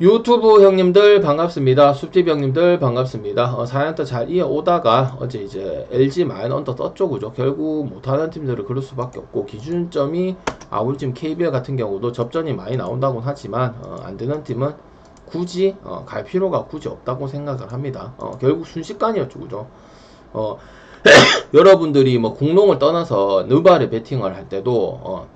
유튜브 형님들 반갑습니다. 숲집 형님들 반갑습니다. 4연타 잘 이어오다가 어제 이제 LG 마이너 언더 떴죠, 그죠? 결국 못하는 팀들을 그럴 수밖에 없고, 기준점이 아울팀 KBL 같은 경우도 접전이 많이 나온다고는 하지만 안 되는 팀은 굳이 갈 필요가 굳이 없다고 생각을 합니다. 결국 순식간이었죠, 그죠? 여러분들이 뭐 공농을 떠나서 느바를 베팅을 할 때도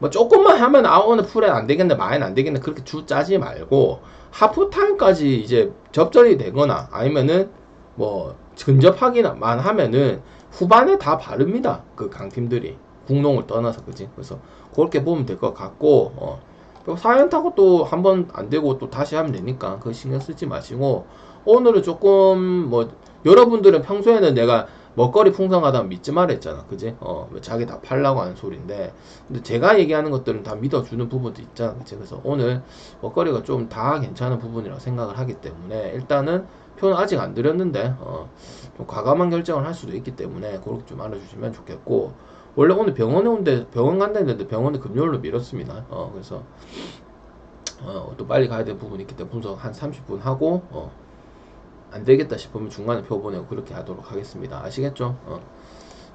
뭐 조금만 하면 오늘 풀에 안 되겠네, 많이 안 되겠네, 그렇게 주 짜지 말고 하프타임까지 이제 접전이 되거나 아니면은 뭐 근접하기만 하면은 후반에 다 바릅니다. 그 강팀들이 공농을 떠나서, 그지? 그래서 그렇게 보면 될 것 같고, 그리고 4연타고 또 한 번 안 되고 또 다시 하면 되니까 그거 신경 쓰지 마시고, 오늘은 조금 뭐 여러분들은 평소에는 내가 먹거리 풍성하다면 믿지 말랬잖아, 그지? 자기 다 팔라고 하는 소리인데, 근데 제가 얘기하는 것들은 다 믿어주는 부분도 있잖아, 그치? 그래서 오늘 먹거리가 좀 다 괜찮은 부분이라고 생각을 하기 때문에, 일단은 표는 아직 안 드렸는데 좀 과감한 결정을 할 수도 있기 때문에 그렇게 좀 알아주시면 좋겠고, 원래 오늘 병원에 온데 병원 간다 했는데 병원에 금요일로 미뤘습니다. 그래서 또 빨리 가야 되는 부분이 있기 때문에 분석 한 30분 하고 안 되겠다 싶으면 중간에 표 보내고 그렇게 하도록 하겠습니다. 아시겠죠?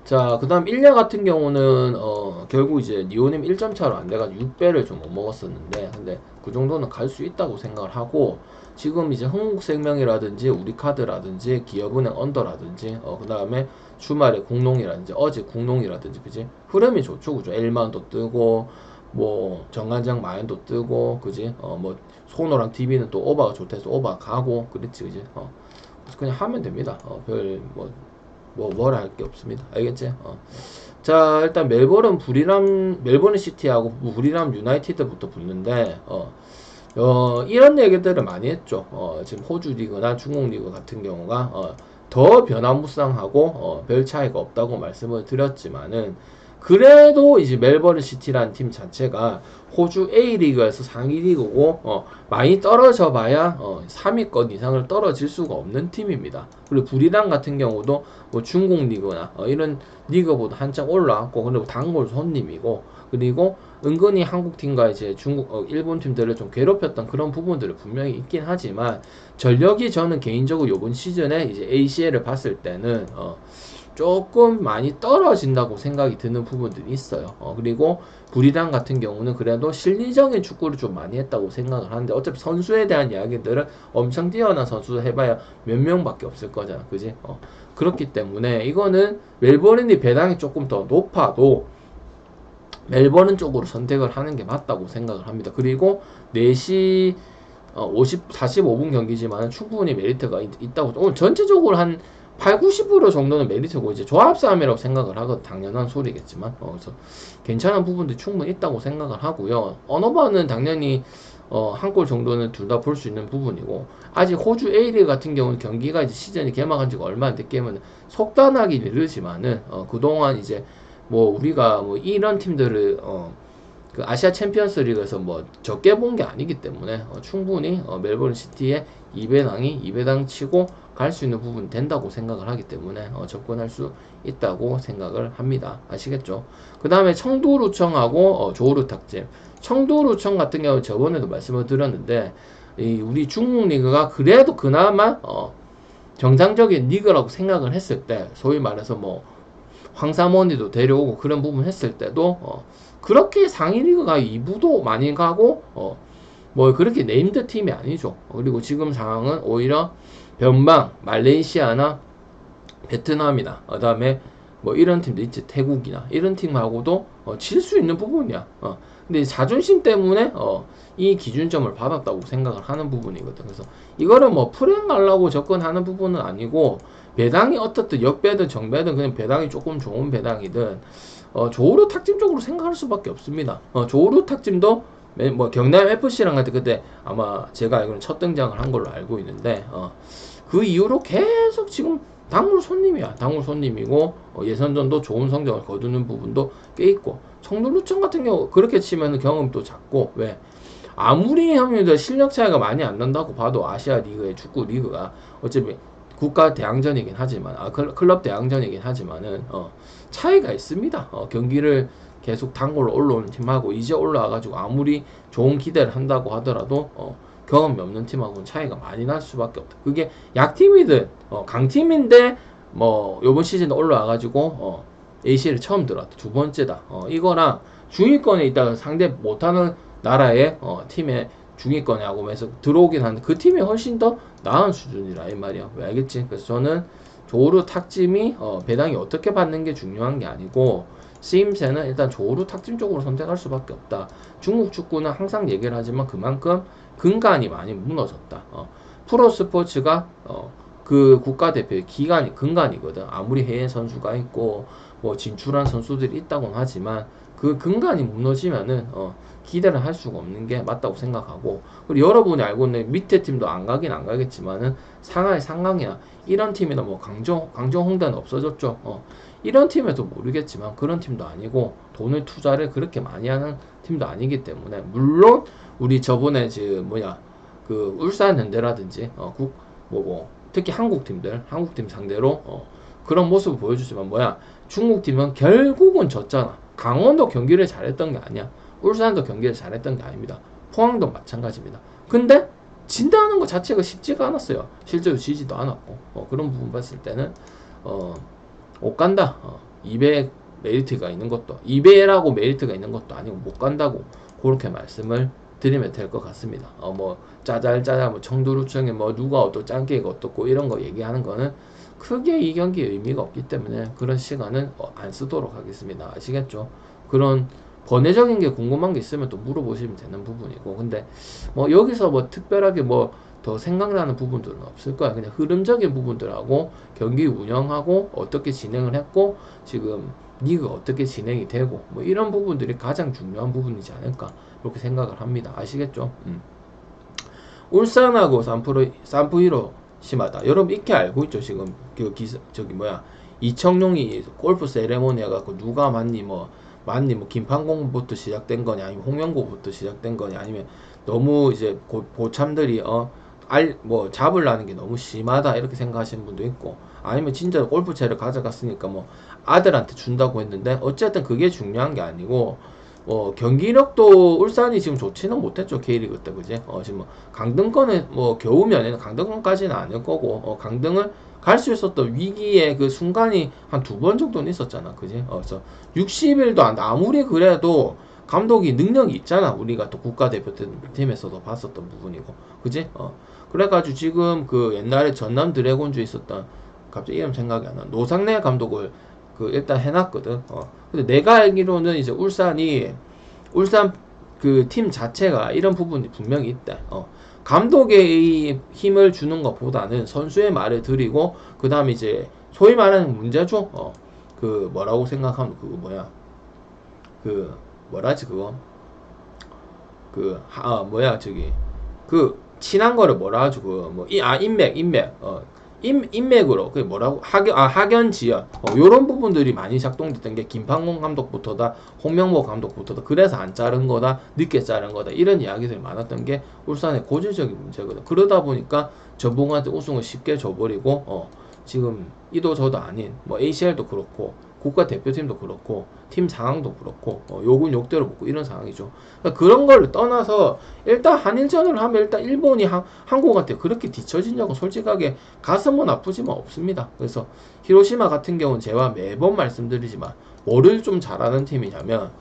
자, 그 다음 1야 같은 경우는 결국 이제 니오님 1점 차로 안 돼가지고 6배를 좀 못 먹었었는데, 근데 그 정도는 갈 수 있다고 생각을 하고, 지금 이제 흥국생명이라든지 우리카드라든지 기업은행 언더라든지 그 다음에 주말에 공농이라든지 어제 공농이라든지, 그지? 흐름이 좋죠, 그죠? 엘만도 뜨고 뭐 정관장 마연도 뜨고, 그지? 뭐 소노랑 TV는 또 오바가 좋다 해서 오바 가고 그랬지, 그지? 그래서 그냥 하면 됩니다. 별 뭐라 할 게 없습니다. 알겠지? 자, 일단 멜버른 시티하고 부리람 유나이티드부터 붙는데, 이런 얘기들을 많이 했죠. 지금 호주 리그나 중국 리그 같은 경우가 더 변화무쌍하고 별 차이가 없다고 말씀을 드렸지만은, 그래도 이제 멜버른 시티라는 팀 자체가 호주 A리그에서 상위 리그고 많이 떨어져 봐야 3위권 이상을 떨어질 수가 없는 팀입니다. 그리고 부리당 같은 경우도 뭐 중국 리그나 이런 리그보다 한참 올라왔고, 그리고 단골 손님이고, 그리고 은근히 한국 팀과 이제 일본 팀들을 좀 괴롭혔던 그런 부분들이 분명히 있긴 하지만, 전력이 저는 개인적으로 이번 시즌에 이제 ACL을 봤을 때는 조금 많이 떨어진다고 생각이 드는 부분들이 있어요. 그리고 부리당 같은 경우는 그래도 실리적인 축구를 좀 많이 했다고 생각을 하는데, 어차피 선수에 대한 이야기들은 엄청 뛰어난 선수 해봐야 몇 명밖에 없을 거잖아, 그지? 그렇기 때문에 이거는 멜버른이 배당이 조금 더 높아도 멜버른 쪽으로 선택을 하는 게 맞다고 생각을 합니다. 그리고 4시 45분 경기지만 충분히 메리트가 있다고, 오늘 전체적으로 한 8, 90% 정도는 메리트고, 이제 조합 싸움이라고 생각을 하고 당연한 소리겠지만, 그래서 괜찮은 부분도 충분히 있다고 생각을 하고요. 언어바는 당연히 한 골 정도는 둘 다 볼 수 있는 부분이고, 아직 호주 A리그 같은 경우는 경기가 이제 시즌이 개막한 지가 얼마 안 됐기에는 속단하기 이르지만은 그동안 이제 뭐 우리가 뭐 이런 팀들을 그 아시아 챔피언스 리그에서 뭐 적게 본 게 아니기 때문에 충분히 멜버른 시티의 2배당 치고 갈 수 있는 부분 된다고 생각을 하기 때문에 접근할 수 있다고 생각을 합니다. 아시겠죠? 그 다음에 청도루청하고 조르탁잼. 청도루청 같은 경우 저번에도 말씀을 드렸는데, 우리 중국 리그가 그래도 그나마 정상적인 리그라고 생각을 했을 때, 소위 말해서 뭐 황사모니도 데려오고 그런 부분 했을 때도 그렇게 상위 리그가 2부도 많이 가고 뭐 그렇게 네임드 팀이 아니죠. 그리고 지금 상황은 오히려 변방, 말레이시아나 베트남이나 그 다음에 뭐 이런 팀도 있지, 태국이나 이런 팀하고도 질 수 있는 부분이야. 근데 자존심 때문에 이 기준점을 받았다고 생각을 하는 부분이거든. 그래서 이거를 뭐 프랭 가려고 접근하는 부분은 아니고, 배당이 어떻든 역배든 정배든 그냥 배당이 조금 좋은 배당이든 조르 탁짐 쪽으로 생각할 수밖에 없습니다. 조르 탁짐도 뭐 경남 FC랑 같은 그때 아마 제가 알기로는 첫 등장을 한 걸로 알고 있는데, 그 이후로 계속 지금 단골 손님이야. 단골 손님이고 예선전도 좋은 성적을 거두는 부분도 꽤 있고, 청도루청 같은 경우 그렇게 치면 경험도 작고, 왜 아무리 형님들 실력 차이가 많이 안 난다고 봐도 아시아 리그의 축구 리그가 어차피 국가 대항전이긴 하지만, 클럽 대항전이긴 하지만은 차이가 있습니다. 경기를 계속 단골로 올라오는 팀하고 이제 올라와가지고 아무리 좋은 기대를 한다고 하더라도 경험이 없는 팀하고는 차이가 많이 날 수밖에 없다. 그게 약팀이든 강팀인데 뭐 요번 시즌에 올라와가지고 ACL에 처음 들어왔다. 두 번째다. 이거랑 중위권에 있다가 상대 못하는 나라의 팀의 중위권에 하고 해서 들어오긴 하는데 그 팀이 훨씬 더 나은 수준이라 이 말이야. 왜 알겠지? 그래서 저는 조르 탁짐이 배당이 어떻게 받는 게 중요한 게 아니고 쓰임새는 일단 조르 탁짐 쪽으로 선택할 수밖에 없다. 중국 축구는 항상 얘기를 하지만 그만큼 근간이 많이 무너졌다. 프로스포츠가 그 국가대표의 기간이 근간이거든. 아무리 해외 선수가 있고 뭐 진출한 선수들이 있다고는 하지만 그 근간이 무너지면은 기대를 할 수가 없는 게 맞다고 생각하고, 그리고 여러분이 알고 있는 밑에 팀도 안 가긴 안 가겠지만은 상하이 상강이나 이런 팀이나 뭐 강정 홍대는 없어졌죠. 이런 팀에도 모르겠지만 그런 팀도 아니고 돈을 투자를 그렇게 많이 하는 팀도 아니기 때문에, 물론 우리 저번에 그 울산 현대라든지 특히 한국 팀 상대로 그런 모습을 보여주지만 중국 팀은 결국은 졌잖아. 강원도 경기를 잘했던 게 아니야. 울산도 경기를 잘했던 게 아닙니다. 포항도 마찬가지입니다. 근데 진다는 것 자체가 쉽지가 않았어요. 실제로 지지도 않았고 그런 부분 봤을 때는 못 간다. 2배 메리트가 있는 것도 2배라고 메리트가 있는 것도 아니고 못 간다고 그렇게 말씀을 드리면 될 것 같습니다. 짜잘짜잘 청두루청에 누가 어떻고 짱깨가 어떻고 이런 거 얘기하는 거는 크게 이 경기에 의미가 없기 때문에 그런 시간은 안 쓰도록 하겠습니다. 아시겠죠? 그런 번외적인 게 궁금한 게 있으면 또 물어보시면 되는 부분이고, 근데 여기서 특별하게 더 생각나는 부분들은 없을 거야. 그냥 흐름적인 부분들하고 경기 운영하고 어떻게 진행을 했고 지금 리그가 어떻게 진행이 되고 이런 부분들이 가장 중요한 부분이지 않을까 그렇게 생각을 합니다. 아시겠죠? 울산하고 산프히로시마다 여러분 익히 알고 있죠? 지금 그 이청용이 골프 세레모니 해갖고 누가 맞니 김판공부터 시작된 거냐 아니면 홍명보부터 시작된 거냐 아니면 너무 이제 고참들이 잡으려는 게 너무 심하다 이렇게 생각하시는 분도 있고, 아니면 진짜 골프채를 가져갔으니까 아들한테 준다고 했는데 어쨌든 그게 중요한 게 아니고 경기력도 울산이 지금 좋지는 못했죠. K리그 때 그지? 지금 강등권에 겨우면 강등권까지는 아닐 거고 강등을 갈 수 있었던 위기의 그 순간이 한 2번 정도는 있었잖아. 그지? 그래서 60일도 안 돼. 아무리 그래도 감독이 능력이 있잖아. 우리가 또 국가대표팀에서도 봤었던 부분이고. 그지? 그래가지고 지금 그 옛날에 전남 드래곤즈에 있었던, 갑자기 이름 생각이 안 나. 노상래 감독을 일단 해놨거든. 근데 내가 알기로는 이제 울산 그 팀 자체가 이런 부분이 분명히 있다. 감독의 힘을 주는 것보다는 선수의 말을 드리고, 그 다음에 이제 소위 말하는 문제죠. 그 뭐라고 생각하면 친한 거를 뭐라 하죠? 인맥으로 학연 지연 요런 부분들이 많이 작동됐던 게 김판공 감독부터다 홍명보 감독부터다. 그래서 안 자른 거다, 늦게 자른 거다, 이런 이야기들이 많았던 게 울산의 고질적인 문제거든. 그러다 보니까 전북한테 우승을 쉽게 줘버리고 지금 이도 저도 아닌 ACL도 그렇고 국가대표팀도 그렇고 팀 상황도 그렇고 욕은 욕대로 먹고 이런 상황이죠. 그러니까 그런 걸 떠나서 일단 한일전을 하면 일단 일본이 한국한테 그렇게 뒤처진다고 솔직하게 가슴은 아프지만 없습니다. 그래서 히로시마 같은 경우는 제가 매번 말씀드리지만 뭐를 좀 잘하는 팀이냐면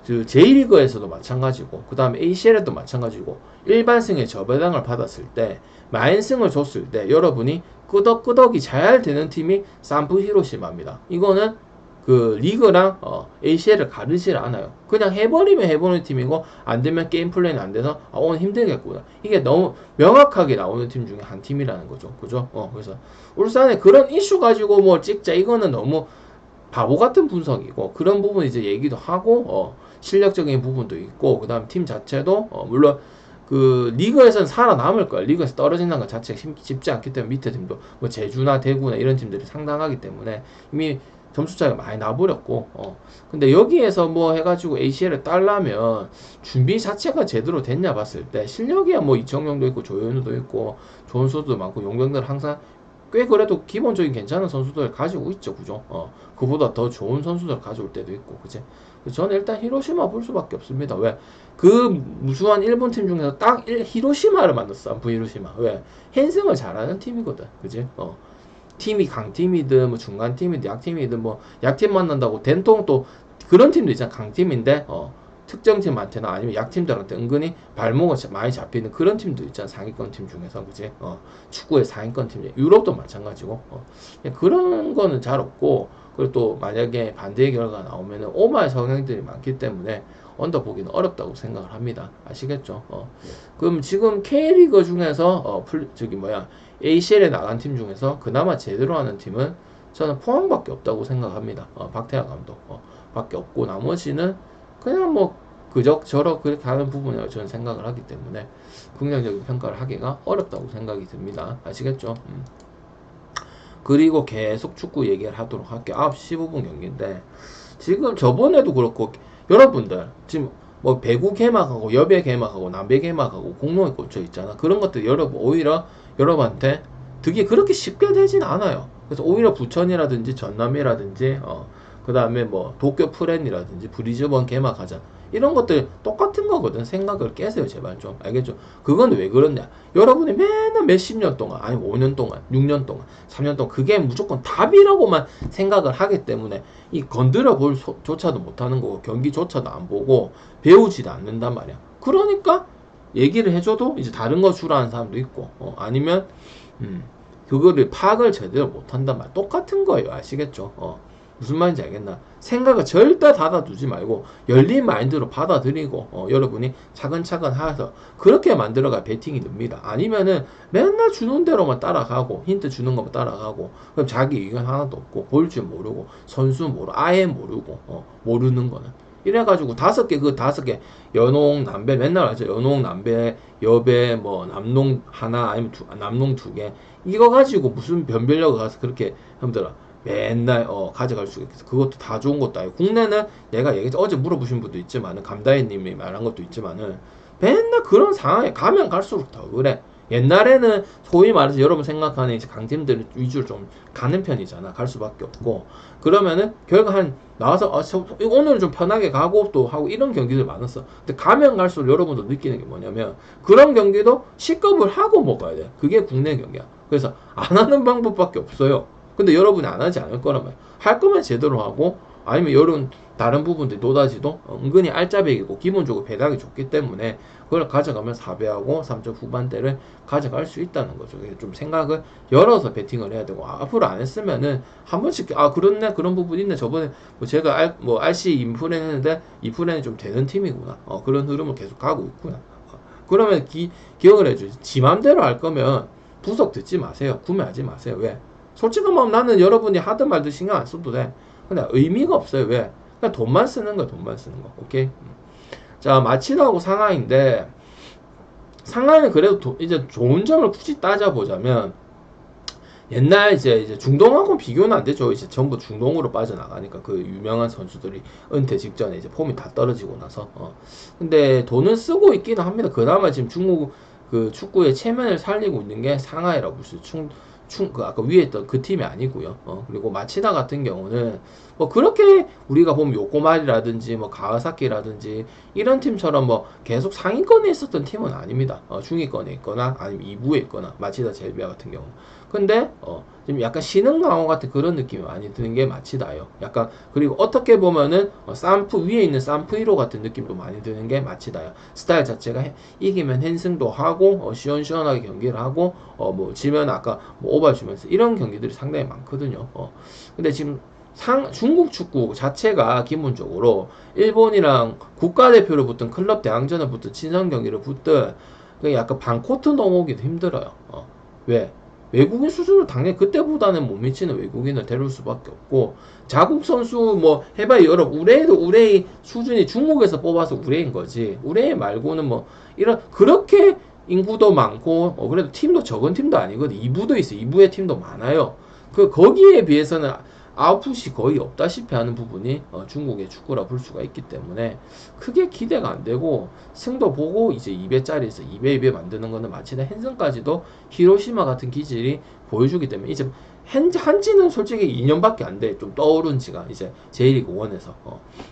그 J리그에서도 마찬가지고 그 다음에 ACL에도 마찬가지고 일반승의 저배당을 받았을 때 만승을 줬을 때 여러분이 끄덕끄덕이 잘 되는 팀이 산프 히로시마입니다. 이거는 그 리그랑 ACL을 가르질 않아요. 그냥 해버리면 해보는 팀이고 안 되면 게임 플레이는 안 돼서 오늘 힘들겠구나. 이게 너무 명확하게 나오는 팀 중에 한 팀이라는 거죠. 그죠? 그래서 울산에 그런 이슈 가지고 찍자 이거는 너무 바보 같은 분석이고, 그런 부분 이제 얘기도 하고 실력적인 부분도 있고, 그 다음 팀 자체도 물론 그 리그에서는 살아남을 거야. 리그에서 떨어진다는 것 자체가 쉽지 않기 때문에 밑에 팀도 제주나 대구나 이런 팀들이 상당하기 때문에 이미 점수 차이가 많이 나버렸고 근데 여기에서 해가지고 ACL을 따려면 준비 자체가 제대로 됐냐 봤을 때 실력이야 이청용도 있고 조현우도 있고 좋은 선수도 많고 용병들 항상 꽤 그래도 기본적인 괜찮은 선수들 가지고 있죠. 그죠? 그보다 더 좋은 선수들 가져올 때도 있고, 그치? 그래서 저는 일단 히로시마 볼 수밖에 없습니다. 왜? 그 무수한 일본 팀 중에서 딱 히로시마를 만났어. 안부 히로시마. 왜? 핸승을 잘하는 팀이거든. 그지? 팀이 강팀이든 뭐 중간팀이든 약팀이든 뭐 약팀 만난다고 된통 또 그런 팀도 있잖아. 강팀인데 특정 팀한테나 아니면 약팀들한테 은근히 발목을 많이 잡히는 그런 팀도 있잖아. 상위권 팀 중에서. 그지? 축구의 상위권 팀. 유럽도 마찬가지고. 그런 거는 잘 없고, 그리고 또 만약에 반대의 결과가 나오면은 오마의 성향들이 많기 때문에 언더 보기는 어렵다고 생각을 합니다. 아시겠죠? 그럼 지금 K리그 중에서 ACL에 나간 팀 중에서 그나마 제대로 하는 팀은 저는 포항밖에 없다고 생각합니다. 박태환 감독 밖에 없고, 나머지는 그냥 뭐 그럭저럭 그렇게 하는 부분이라고 저는 생각을 하기 때문에 긍정적인 평가를 하기가 어렵다고 생각이 듭니다. 아시겠죠? 그리고 계속 축구 얘기를 하도록 할게요. 9시 15분 경기인데, 지금 저번에도 그렇고 여러분들 지금 뭐 배구 개막하고 여배 개막하고 남배 개막하고 공동에 꽂혀 있잖아. 그런 것들 여러분 오히려 여러분한테 되게 그렇게 쉽게 되진 않아요. 그래서 오히려 부천이라든지 전남이라든지 그 다음에 뭐 도쿄 프렌이라든지 브리즈번 개막하자, 이런 것들 똑같은 거거든. 생각을 깨세요 제발 좀. 알겠죠? 그건 왜 그러냐, 여러분이 맨날 몇십 년 동안, 아니 5년 동안, 6년 동안, 3년 동안 그게 무조건 답이라고만 생각을 하기 때문에 이 건드려 볼 조차도 못하는 거고 경기조차도 안 보고 배우지도 않는단 말이야. 그러니까 얘기를 해줘도 이제 다른 거 주라는 사람도 있고, 아니면 그거를 파악을 제대로 못한단 말. 똑같은 거예요. 아시겠죠? 무슨 말인지 알겠나? 생각을 절대 닫아두지 말고 열린 마인드로 받아들이고 여러분이 차근차근 해서 그렇게 만들어가 배팅이 듭니다. 아니면은 맨날 주는 대로만 따라가고 힌트 주는 것만 따라가고 그럼 자기 의견 하나도 없고 볼 줄 모르고 선수 모르고 아예 모르고 모르는 거는 이래가지고 5개 그 5개 연홍 남배 맨날 하죠. 연홍 남배 여배 뭐 남농 하나 아니면 남농 2개 이거 가지고 무슨 변별력을 가서 그렇게 형들아 맨날 가져갈 수가 있어. 그것도 다 좋은 것도 아니고, 국내는 내가 얘기했죠. 어제 물어보신 분도 있지만은 감다희님이 말한 것도 있지만은 맨날 그런 상황에 가면 갈수록 더 그래. 옛날에는 소위 말해서 여러분 생각하는 이제 강팀들 위주로 좀 가는 편이잖아. 갈 수밖에 없고, 그러면은 결과 한 나와서 오늘은 좀 편하게 가고 또 하고 이런 경기들 많았어. 근데 가면 갈수록 여러분도 느끼는 게 뭐냐면 그런 경기도 C급을 하고 먹어야 돼. 그게 국내 경기야. 그래서 안 하는 방법밖에 없어요. 근데 여러분이 안 하지 않을 거란 말이야. 할 거면 제대로 하고, 아니면 이런 다른 부분들 노다지도 은근히 알짜배기고 기본적으로 배당이 좋기 때문에 그걸 가져가면 4배하고 3점 후반대를 가져갈 수 있다는 거죠. 좀 생각을 열어서 배팅을 해야 되고, 앞으로 안 했으면은 한 번씩 그렇네 그런 부분 있네, 저번에 뭐 제가 RC 인프레 했는데 이 프레는 좀 되는 팀이구나, 그런 흐름을 계속 가고 있구나. 그러면 기억을 해주지. 지 맘대로 할 거면 부석 듣지 마세요. 구매하지 마세요. 왜? 솔직한 마음 나는 여러분이 하든 말든 신경 안 써도 돼. 근데 의미가 없어요. 왜? 그냥 돈만 쓰는 거야. 돈만 쓰는 거. 오케이? 자, 마치다하고 상하이인데, 상하이는 그래도 이제 좋은 점을 굳이 따져보자면, 옛날 이제 중동하고 비교는 안 되죠. 이제 전부 중동으로 빠져나가니까 그 유명한 선수들이 은퇴 직전에 이제 폼이 다 떨어지고 나서 근데 돈을 쓰고 있기는 합니다. 그나마 지금 중국 그 축구의 체면을 살리고 있는 게 상하이라고 볼 수 있어요. 그 아까 위에 있던 그 팀이 아니고요. 그리고 마치다 같은 경우는 뭐 그렇게 우리가 보면 요코마리라든지 뭐 가와사키라든지 이런 팀처럼 뭐 계속 상위권에 있었던 팀은 아닙니다. 중위권에 있거나 아니면 2부에 있거나 마치다 젤비아 같은 경우. 근데 좀 약간 신흥강호 같은 그런 느낌이 많이 드는 게 마치다예요. 약간 그리고 어떻게 보면은 쌈프 위에 있는 쌈프 1호 같은 느낌도 많이 드는 게 마치다예요. 스타일 자체가 이기면 핸승도 하고 시원시원하게 경기를 하고 뭐 지면 아까 뭐 오버 주면서 이런 경기들이 상당히 많거든요. 근데 지금 중국 축구 자체가 기본적으로 일본이랑 국가대표를 붙든 클럽 대항전을 붙든 친선 경기를 붙든 약간 반코트 넘어오기도 힘들어요. 왜? 외국인 수준을 당연히 그때보다는 못 미치는 외국인을 데려올 수밖에 없고, 자국 선수 뭐 해봐야 여러분 우레이도 우레이 수준이 중국에서 뽑아서 우레인 거지, 우레이 말고는 뭐 이런 그렇게 인구도 많고 그래도 팀도 적은 팀도 아니거든. 2부도 있어. 2부의 팀도 많아요. 거기에 비해서는 아웃풋이 거의 없다시피 하는 부분이 중국의 축구라 볼 수가 있기 때문에 크게 기대가 안 되고, 승도 보고 이제 2배짜리에서 2배 만드는 거는 마치다 핸슨까지도 히로시마 같은 기질이 보여주기 때문에, 이제 한지는 솔직히 2년밖에 안 돼. 좀 떠오른 지가 이제 J리그 1에서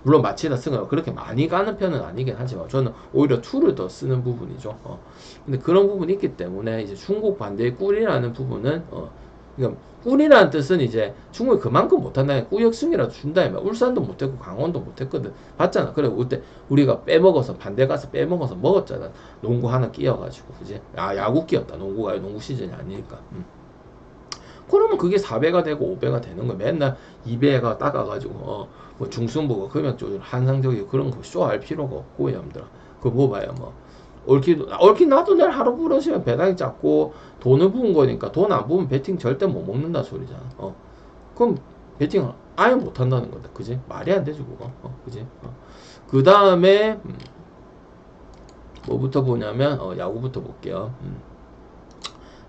물론 마치다 승을 그렇게 많이 가는 편은 아니긴 하지만 저는 오히려 2를 더 쓰는 부분이죠. 근데 그런 부분이 있기 때문에 이제 중국 반대의 꿀이라는 부분은 그러니까 꿀이라는 뜻은 이제 중국이 그만큼 못한다. 꾸역승이라도 준다면 울산도 못했고 강원도 못했거든. 봤잖아. 그래 그때 우리가 빼먹어서 반대 가서 빼먹어서 먹었잖아. 농구 하나 끼어가지고 그지? 야구 끼었다. 농구가 농구 시즌이 아니니까. 그러면 그게 4배가 되고 5배가 되는 거야. 맨날 2배가 따가가지고 뭐 중승부가 금액 조절 한상적이고 그런 거 쇼할 필요가 없고 여러분들아. 그거 뭐 봐야 뭐 얽힌 나도 내일 하루 부러지면 배당이 작고 돈을 부은 거니까 돈 안 부으면 배팅 절대 못 먹는다 소리잖아. 그럼 배팅을 아예 못 한다는 건데, 그지? 말이 안 되지 그거. 그지? 그 다음에 뭐부터 보냐면 야구부터 볼게요.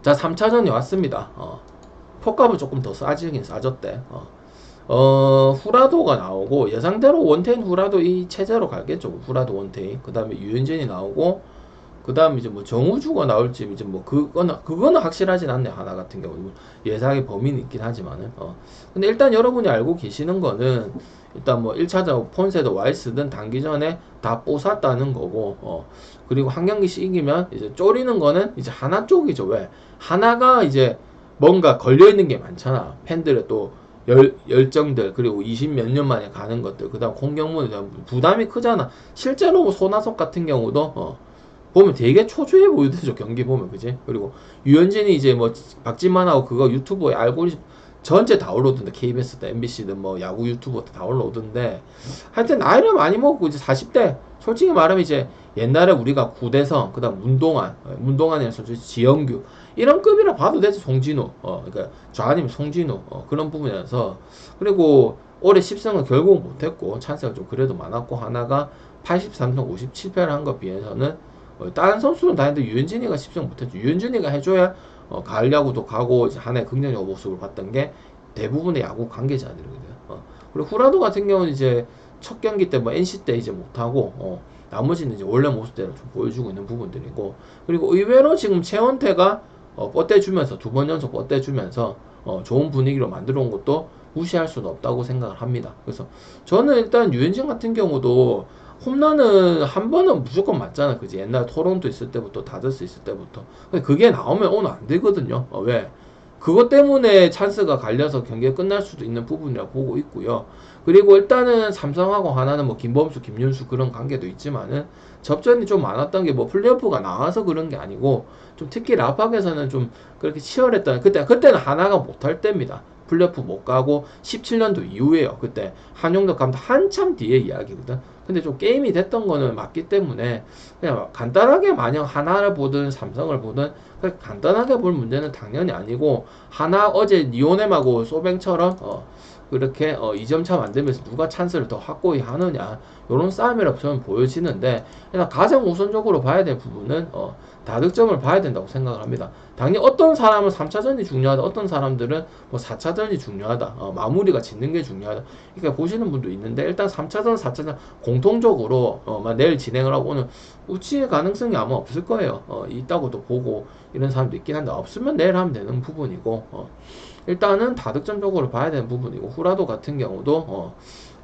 자, 3차전이 왔습니다. 표값은 조금 더 싸지긴 싸졌대. 후라도가 나오고 예상대로 원태인 후라도 이 체제로 갈겠죠. 후라도 원태인. 그 다음에 유현진이 나오고, 그 다음에 이제 뭐 정우주가 나올지 이제 뭐 그거는 확실하진 않네. 하나 같은 경우 예상의 범위는 있긴 하지만은 근데 일단 여러분이 알고 계시는 거는 일단 뭐 1차전 폰세도 와이스든 단기 전에 다 뽀샀다는 거고, 그리고 한 경기씩 이기면 이제 쪼리는 거는 이제 하나 쪽이죠. 왜? 하나가 이제 뭔가 걸려있는 게 많잖아. 팬들의 또 열정들, 그리고 20 몇 년 만에 가는 것들, 그 다음 공격문에 대한 부담이 크잖아. 실제로 뭐 손아섭 같은 경우도 보면 되게 초조해 보이더죠. 경기 보면. 그지? 그리고 유현진이 이제 뭐 박진만하고 그거 유튜브에 알고리즘 전체 다 올라오던데, KBS든 MBC든 뭐 야구 유튜버 다 올라오던데, 하여튼 나이를 많이 먹고 이제 40대, 솔직히 말하면 이제 옛날에 우리가 구대성, 그 다음 문동환이랑 선수 지영규 이런 급이라 봐도 되지. 송진우, 그러니까 좌아니면 송진우, 그런 부분이라서. 그리고 올해 10승은 결국 못했고 찬스가 좀 그래도 많았고, 하나가 83승 57패를 한 것 비해서는 다른 선수는 다 했는데 유현진이가 10승 못했죠. 유현진이가 해줘야 가을 야구도 가고 이제 한 해 긍정적 모습을 봤던 게 대부분의 야구 관계자들이거든요. 그리고 후라도 같은 경우는 이제 첫 경기 때 뭐 NC 때 이제 못하고 나머지는 이제 원래 모습대로 좀 보여주고 있는 부분들이고, 그리고 의외로 지금 최원태가 뻗대주면서 2번 연속 뻗대주면서 좋은 분위기로 만들어 온 것도 무시할 수는 없다고 생각을 합니다. 그래서 저는 일단 유현진 같은 경우도 홈런은 한 번은 무조건 맞잖아. 그지? 옛날 토론토 있을 때부터, 다저스 있을 때부터. 근데 그게 나오면 오늘 안 되거든요. 왜? 그것 때문에 찬스가 갈려서 경기가 끝날 수도 있는 부분이라 보고 있고요. 그리고 일단은 삼성하고 하나는 뭐 김범수, 김윤수 그런 관계도 있지만은 접전이 좀 많았던 게 뭐 플레이오프가 나와서 그런 게 아니고, 좀 특히 라팍에서는 좀 그렇게 치열했던, 그때는 하나가 못할 때입니다. 플레이오프 못 가고 17년도 이후에요. 그때 한용덕 감독 한참 뒤에 이야기거든. 근데 좀 게임이 됐던 거는 맞기 때문에 그냥 간단하게 마냥 하나를 보든 삼성을 보든 간단하게 볼 문제는 당연히 아니고, 하나 어제 니오넴하고 소뱅처럼 그렇게 2점 차 만들면서 누가 찬스를 더 확고히 하느냐, 이런 싸움이라고 저는 보여지는데, 그냥 가장 우선적으로 봐야 될 부분은 다득점을 봐야 된다고 생각을 합니다. 당연히 어떤 사람은 3차전이 중요하다, 어떤 사람들은 뭐 4차전이 중요하다, 마무리가 짓는 게 중요하다, 이렇게 보시는 분도 있는데, 일단 3차전, 4차전 공통적으로 내일 진행을 하고 오늘 우치의 가능성이 아마 없을 거예요. 있다고도 보고 이런 사람도 있긴 한데, 없으면 내일 하면 되는 부분이고, 일단은 다득점적으로 봐야 되는 부분이고, 후라도 같은 경우도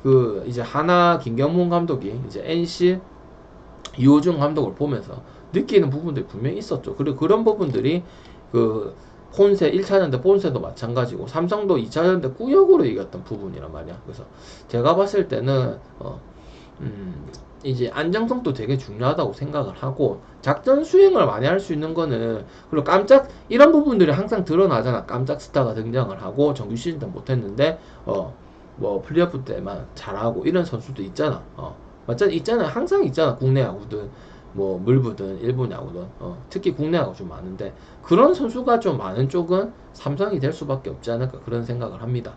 그 이제 하나 김경문 감독이 이제 NC 이호준 감독을 보면서 느끼는 부분들이 분명히 있었죠. 그리고 그런 부분들이 그 폰세 1차전 때 폰세도 마찬가지고 삼성도 2차전 때 꾸역으로 이겼던 부분이란 말이야. 그래서 제가 봤을 때는 이제 안정성도 되게 중요하다고 생각을 하고, 작전 수행을 많이 할 수 있는 거는, 그리고 이런 부분들이 항상 드러나잖아. 깜짝 스타가 등장을 하고 정규 시즌 때 못했는데 뭐 플레이오프 때만 잘하고 이런 선수도 있잖아. 맞잖아. 있잖아. 항상 있잖아. 국내 야구든 뭐 물부든 일본 야구든 특히 국내 야구 좀 많은데, 그런 선수가 좀 많은 쪽은 삼성이 될 수밖에 없지 않을까, 그런 생각을 합니다.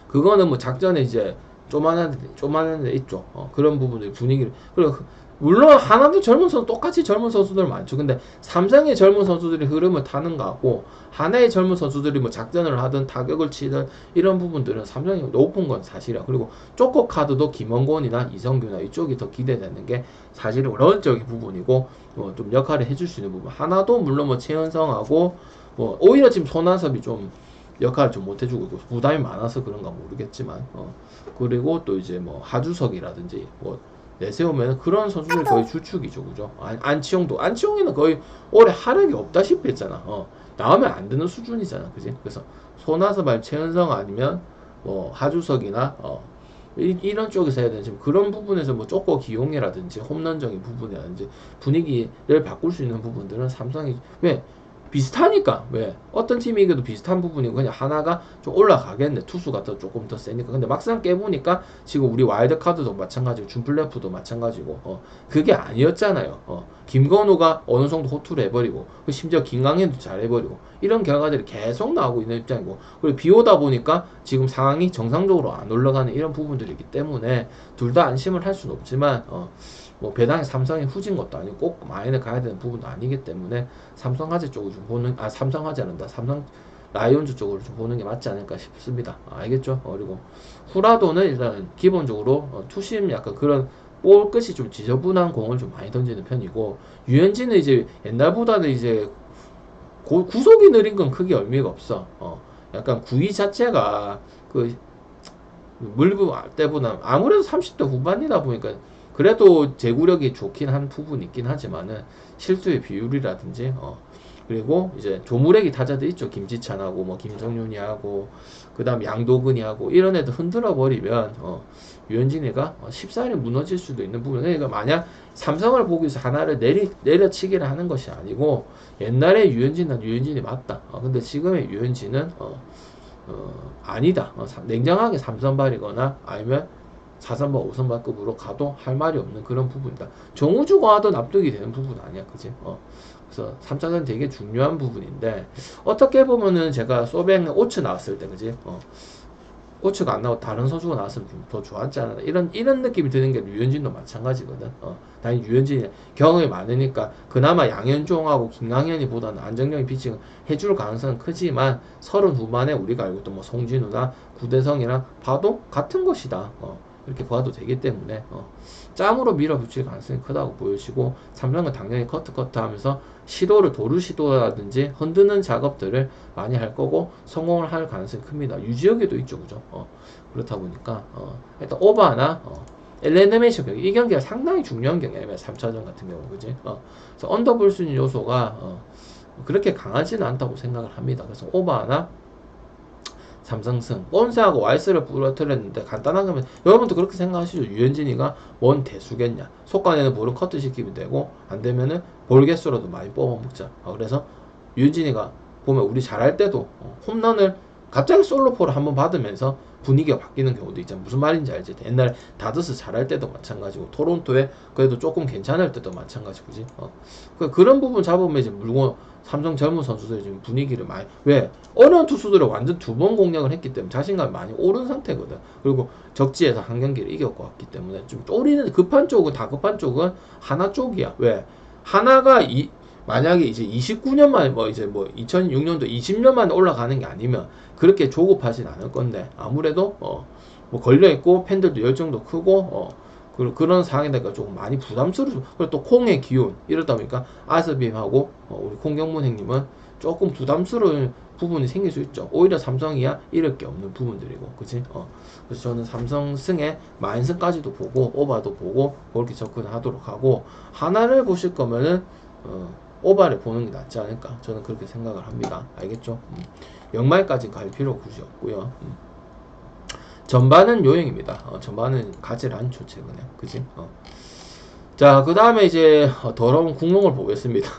그거는 뭐 작전에 이제 조만한 데 있죠. 그런 부분들 분위기를. 그리고 물론 하나도 젊은 선수 똑같이 젊은 선수들 많죠. 근데 삼성의 젊은 선수들이 흐름을 타는 거하고 하나의 젊은 선수들이 뭐 작전을 하든 타격을 치든 이런 부분들은 삼성이 높은 건 사실이야. 그리고 쪼꼬 카드도 김원곤이나 이성규나 이쪽이 더 기대되는 게 사실은 원론적인 부분이고 좀 역할을 해줄 수 있는 부분. 하나도 물론 뭐 최현성하고 오히려 지금 손아섭이 좀 역할을 좀 못해주고 있고 부담이 많아서 그런가 모르겠지만 그리고 또 이제 뭐 하주석이라든지 뭐 내세우면 그런 선수들이 거의 주축이죠, 그죠? 안치홍이는 거의 올해 하락이 없다시피 했잖아. 나오면 안 되는 수준이잖아, 그지? 그래서 손아섭 아니면 최은성 아니면 뭐 하주석이나 이런 쪽에서 해야 되는 지금 그런 부분에서 뭐 쪼꼬 기용이라든지 홈런적인 부분이라든지 분위기를 바꿀 수 있는 부분들은 삼성이 왜 비슷하니까 왜 어떤 팀이 이겨도 비슷한 부분이고 그냥 하나가 좀 올라가겠네 투수가 더 조금 더 세니까 근데 막상 깨보니까 지금 우리 와일드카드도 마찬가지고 준플레이오프도 마찬가지고 그게 아니었잖아요. 김건우가 어느 정도 호투를 해버리고 심지어 김강현도 잘 해버리고 이런 결과들이 계속 나오고 있는 입장이고 그리고 비 오다 보니까 지금 상황이 정상적으로 안 올라가는 이런 부분들이기 때문에 둘 다 안심을 할 수는 없지만 뭐 배당이 삼성이 후진 것도 아니고 꼭 마인을 가야 되는 부분도 아니기 때문에 삼성화재 쪽을 좀 보는 삼성화재 않는다 삼성 라이온즈 쪽으로 좀 보는 게 맞지 않을까 싶습니다. 알겠죠? 그리고 후라도는 일단 기본적으로 투심 약간 그런 볼 끝이 좀 지저분한 공을 좀 많이 던지는 편이고 유현진은 이제 옛날보다는 이제 구속이 느린 건 크게 의미가 없어. 약간 구위 자체가 그 물부 때보다 아무래도 30대 후반이다 보니까 그래도 제구력이 좋긴 한 부분이 있긴 하지만은 실수의 비율이라든지 그리고 이제 조무래기 타자들 있죠. 김지찬하고 뭐 김성윤이하고 그다음 양도근이하고 이런 애들 흔들어 버리면 유현진이가 쉽사리 무너질 수도 있는 부분. 그러니까 만약 삼성을 보기 위해서 하나를 내려치기를 하는 것이 아니고 옛날에 유현진이 맞다. 근데 지금의 유현진은 아니다. 냉정하게 3선발이거나 아니면 4선발, 5선발급으로 가도 할 말이 없는 그런 부분이다. 정우주가 와도 납득이 되는 부분 아니야, 그지? 그래서 3차전 되게 중요한 부분인데 어떻게 보면은 제가 소뱅 오츠 나왔을 때, 그지? 오츠가 안 나오고 다른 선수가 나왔으면 좀 더 좋았지 않나 이런 느낌이 드는 게 유현진도 마찬가지거든. 당연히 유현진이 경험이 많으니까 그나마 양현종하고 김강현이 보다는 안정적인 피칭을 해줄 가능성은 크지만 30 후반에 우리가 알고 있던 뭐 송진우나 구대성이랑 봐도 같은 것이다. 이렇게 봐도 되기 때문에 짬으로 밀어붙일 가능성이 크다고 보여지고 삼성은 당연히 커트 하면서 도루 시도라든지 흔드는 작업들을 많이 할 거고 성공을 할 가능성이 큽니다. 유지혁에도 있죠, 그죠? 그렇다 보니까 일단 오바나 엘레네메이션 경기 이 경기가 상당히 중요한 경기예요. 3차전 같은 경우, 그지? 그래서 언더 볼 수 있는 요소가 그렇게 강하지는 않다고 생각을 합니다. 그래서 오바나 삼성승 본세하고 와이스를 부러뜨렸는데 간단한 거면 여러분도 그렇게 생각하시죠. 유현진이가 뭔 대수겠냐, 속간에는 볼은 커트 시키면 되고 안 되면은 볼 개수라도 많이 뽑아먹자. 그래서 유현진이가 보면 우리 잘할 때도 홈런을 갑자기 솔로포를 한번 받으면서 분위기가 바뀌는 경우도 있잖아. 무슨 말인지 알지? 옛날 다저스 잘할 때도 마찬가지고 토론토에 그래도 조금 괜찮을 때도 마찬가지고지. 그런 부분 잡으면 이제 물고 삼성 젊은 선수들이 지금 분위기를 많이 왜 어려운 투수들을 완전 2번 공략을 했기 때문에 자신감이 많이 오른 상태거든. 그리고 적지에서 한 경기를 이겼고 왔기 때문에 좀 쪼리는 급한 쪽은 다급한 쪽은 하나 쪽이야. 왜 하나가 만약에 이제 29년 만에 뭐 이제 뭐 2006년도 20년 만에 올라가는 게 아니면 그렇게 조급하진 않을 건데 아무래도 뭐 걸려 있고 팬들도 열정도 크고 그런 상황이니까 조금 많이 부담스러워. 그리고 또 콩의 기운 이러다 보니까 아스빔하고 우리 콩경문 형님은 조금 부담스러운 부분이 생길 수 있죠. 오히려 삼성이야 잃을 게 없는 부분들이고, 그치? 그래서 저는 삼성 승에 마인승까지도 보고 오바도 보고 그렇게 접근하도록 하고 하나를 보실 거면은 오바를 보는 게 낫지 않을까 저는 그렇게 생각을 합니다. 알겠죠? 연말까지 갈 필요 굳이 없고요. 전반은 요행입니다. 전반은 가지 않죠 최근에, 그지? 자, 그 다음에 이제 더러운 국농을 보겠습니다.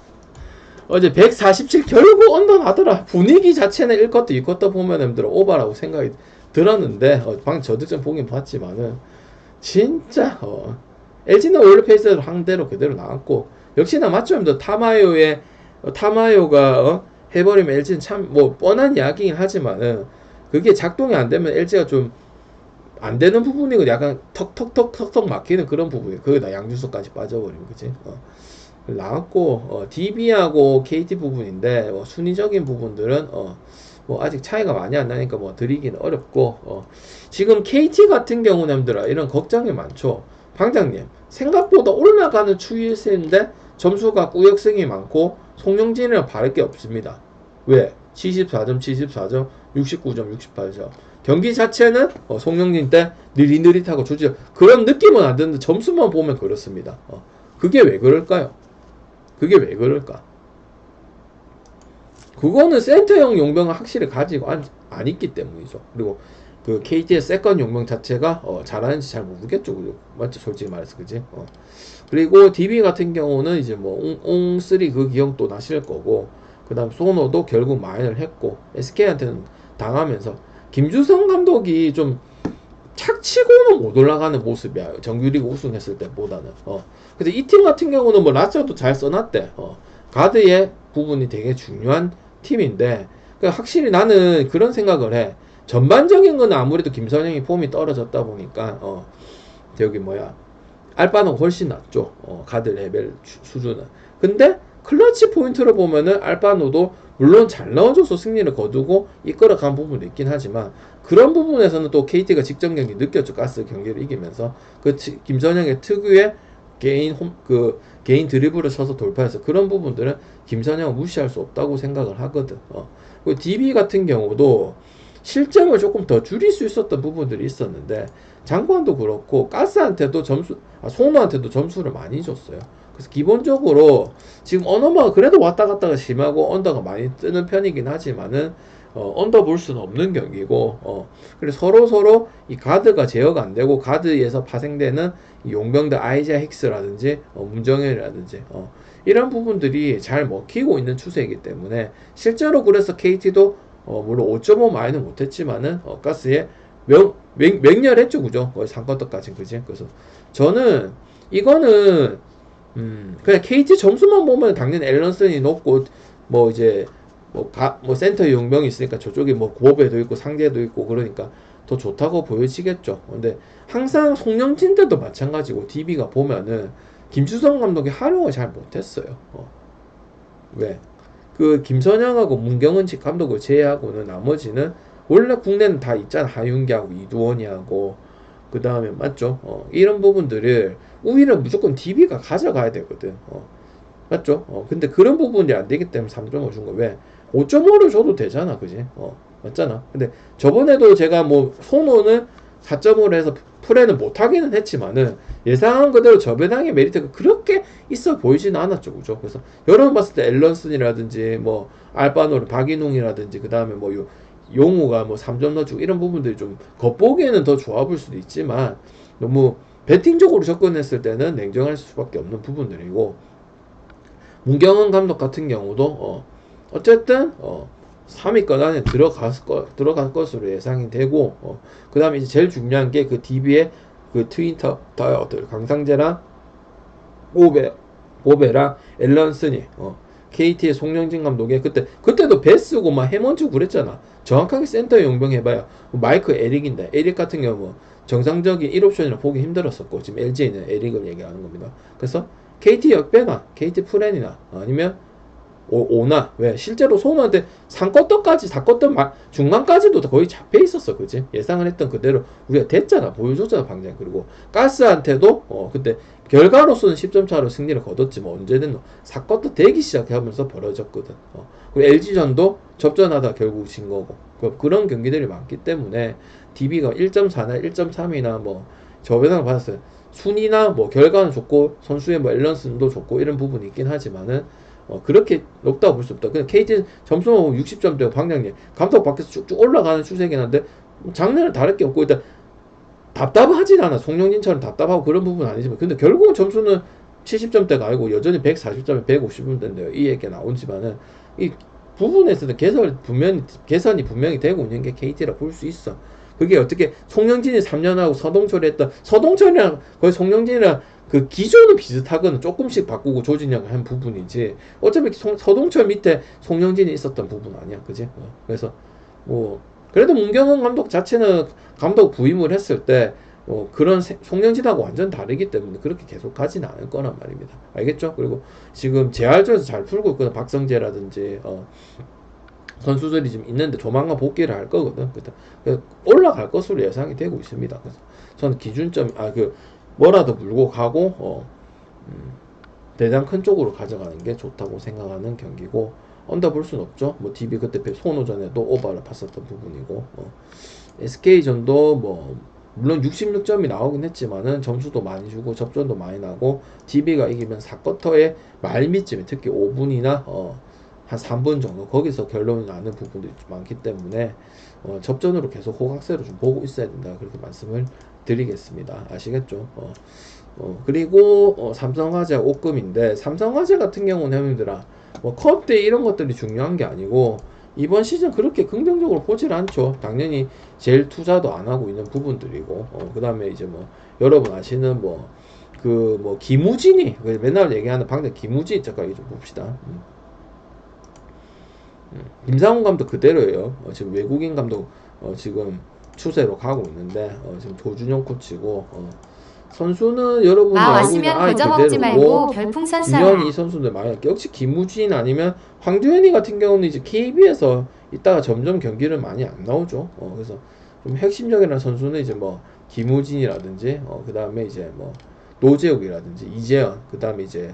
어제 147 결국 언더나더라. 분위기 자체는 1쿼터 2쿼터 보면 힘들어 오바라고 생각이 들었는데 방금 저득점 보긴 봤지만은 진짜 LG는 원래 페이스대로 항대로 그대로 나왔고 역시나 맞죠? 여러분들 타마요가 해버리면 LG는 참 뭐 뻔한 이야기긴 하지만은 그게 작동이 안 되면 LG가 좀 안 되는 부분이고 약간 턱턱턱턱턱 막히는 그런 부분이 거기다 양준석까지 빠져버리면 그지. 나왔고 DB하고 KT 부분인데 순위적인 부분들은 뭐 아직 차이가 많이 안 나니까 뭐 드리기는 어렵고 지금 KT 같은 경우는 이런 걱정이 많죠. 방장님 생각보다 올라가는 추세인데 점수가 꾸역승이 많고 송영진이랑 바를 게 없습니다. 왜? 74점 74점 69점 68점 경기 자체는 송영진 때 느릿느릿하고 조지 그런 느낌은 안 드는데 점수만 보면 그렇습니다. 그게 왜 그럴까요? 그게 왜 그럴까? 그거는 센터형 용병을 확실히 가지고 안 있기 때문이죠. 그리고 그 KT의 세컨 용병 자체가 잘하는지 잘 모르겠죠. 맞죠? 솔직히 말해서 그지? 그리고 DB 같은 경우는 이제 뭐 옹3 그 기억 또 나실 거고 그 다음 소노도 결국 마인을 했고 SK한테는 당하면서 김주성 감독이 좀 착치고는 못 올라가는 모습이야. 정규리그 우승했을 때보다는. 근데 이 팀 같은 경우는 뭐 라스도 잘 써놨대. 가드의 부분이 되게 중요한 팀인데, 그러니까 확실히 나는 그런 생각을 해. 전반적인 거는 아무래도 김선영이 폼이 떨어졌다 보니까, 저기 뭐야. 알바노가 훨씬 낫죠. 가드 레벨 수준은. 근데 클러치 포인트로 보면은 알바노도 물론 잘 넣어줘서 승리를 거두고 이끌어간 부분도 있긴 하지만 그런 부분에서는 또 KT가 직전 경기 느꼈죠. 가스 경기를 이기면서 그 김선영의 특유의 개인 드리블을 쳐서 돌파해서 그런 부분들은 김선영은 무시할 수 없다고 생각을 하거든. 그리고 DB 같은 경우도 실점을 조금 더 줄일 수 있었던 부분들이 있었는데 장관도 그렇고 가스한테도 송노한테도 점수를 많이 줬어요. 그래서 기본적으로 지금 언어가 그래도 왔다 갔다가 심하고 언더가 많이 뜨는 편이긴 하지만은 언더 볼 수는 없는 경기고 그래서 서로 이 가드가 제어가 안 되고 가드에서 파생되는 이 용병들 아이자 힉스라든지 문정현이라든지 이런 부분들이 잘 먹히고 있는 추세이기 때문에 실제로 그래서 KT도 물론 5.5 마이는 못했지만은 가스에 맹렬했죠, 그죠? 거의 상권떡까지 그지? 그래서 저는 이거는 그냥 KT 점수만 보면 당연히 앨런슨이 높고 뭐 이제 뭐 센터 용병이 있으니까 저쪽에 뭐 구호배도 있고 상대도 있고 그러니까 더 좋다고 보여지겠죠. 근데 항상 송영진 때도 마찬가지고 DB가 보면은 김주성 감독이 활용을 잘 못했어요. 왜? 그 김선영하고 문경은 감독을 제외하고는 나머지는 원래 국내는 다 있잖아. 하윤기하고 이두원이하고 그 다음에 맞죠? 이런 부분들을 우위는 무조건 DB가 가져가야 되거든. 맞죠? 근데 그런 부분이 안 되기 때문에 3.5 준 거. 왜? 5.5를 줘도 되잖아. 그지? 맞잖아. 근데 저번에도 제가 뭐 소노는 4.5를 해서 풀에는 못하기는 했지만은 예상한 그대로 저배당의 메리트가 그렇게 있어 보이지는 않았죠. 그죠? 그래서 여러분 봤을 때 앨런슨이라든지 뭐 알바노르 박인웅이라든지 그 다음에 뭐 용우가 뭐 3점 넣어주고 이런 부분들이 좀 겉보기에는 더 좋아 보일 수도 있지만 너무 배팅적으로 접근했을 때는 냉정할 수밖에 없는 부분들이고 문경은 감독 같은 경우도 어쨌든 3위권 안에 들어갈 것으로 예상이 되고 그 다음에 이제 제일 중요한 게 그 DB의 그 트윈 타이어들 강상재랑 보베랑 앨런슨이 KT의 송영진 감독의 그때도 베스고 막 해먼주 그랬잖아. 정확하게 센터 용병 해봐야 마이크 에릭인데 에릭 같은 경우 뭐 정상적인 1옵션이라 보기 힘들었었고 지금 LG는 에릭을 얘기하는 겁니다. 그래서 KT 역배나 KT 프렌이나 아니면 오나 왜 실제로 소노한테 3쿼터까지 4쿼터 중간까지도 거의 잡혀 있었어. 그지? 예상을 했던 그대로 우리가 됐잖아. 보여줬잖아 방장. 그리고 가스한테도 그때 결과로서는 10점 차로 승리를 거뒀지만 언제든 4쿼터 되기 시작하면서 벌어졌거든. 그리고 LG전도 접전하다 결국 진 거고 그런 경기들이 많기 때문에 DB가 1.4나 1.3이나 뭐 저배당을 받았어요. 순위나 뭐 결과는 좋고 선수의 뭐 앨런슨도 좋고 이런 부분이 있긴 하지만은 그렇게 높다고 볼 수 없다. 그냥 KT 점수만 보면 60점대고 방장님 감독 밖에서 쭉쭉 올라가는 추세긴 한데 작년은 다를 게 없고 일단 답답하진 않아. 송영진처럼 답답하고 그런 부분은 아니지만 근데 결국은 점수는 70점대가 아니고 여전히 140점에 150점대인데요. 이 얘기가 나오지만은 이 부분에서는 개선이 분명히 되고 있는 게 KT라 볼 수 있어. 그게 어떻게 송영진이 3년하고 서동철이랑 거의 송영진이랑 그 기조는 비슷하거나 조금씩 바꾸고 조진영을 한 부분이지 어차피 서동철 밑에 송영진이 있었던 부분 아니야. 그지? 그래서 뭐 그래도 문경은 감독 자체는 감독 부임을 했을 때 그런 송영진하고 완전 다르기 때문에 그렇게 계속 가진 않을 거란 말입니다. 알겠죠? 그리고 지금 재활전에서 잘 풀고 있거든. 박성재라든지 선수들이 좀 있는데 조만간 복귀를 할 거거든. 그래서 올라갈 것으로 예상이 되고 있습니다. 그래서 저는 기준점 뭐라도 물고 가고 대장 큰 쪽으로 가져가는 게 좋다고 생각하는 경기고, 언더 볼 순 없죠. 뭐 DB 그때 손오전에도 오버를 봤었던 부분이고, SK전도 뭐 물론 66점이 나오긴 했지만은 점수도 많이 주고 접전도 많이 나고 DB가 이기면 4쿼터의 말미쯤에 특히 5분이나 한 3분 정도 거기서 결론이 나는 부분도 많기 때문에 접전으로 계속 호각세로 좀 보고 있어야 된다, 그렇게 말씀을 드리겠습니다. 아시겠죠? 그리고 삼성화재 오금인데, 삼성화재 같은 경우는 형님들아 뭐 컵대 이런 것들이 중요한 게 아니고 이번 시즌 그렇게 긍정적으로 보질 않죠. 당연히 제일 투자도 안 하고 있는 부분들이고, 그 다음에 이제 뭐 여러분 아시는 김우진이 맨날 얘기하는 방금 김우진 잠깐 좀 봅시다. 김상훈 감독 그대로예요. 지금 외국인 감독 지금 추세로 가고 있는데 지금 조준영 코치고, 선수는 여러분이 알고 있는 아이 그대로고, 별풍선 중요한 이 선수들 많이 역시 김우진 아니면 황두현이 같은 경우는 이제 KB에서 이따가 점점 경기를 많이 안 나오죠. 그래서 좀 핵심적인 선수는 이제 뭐 김우진이라든지 그 다음에 이제 뭐 노재욱이라든지 이재현, 그 다음에 이제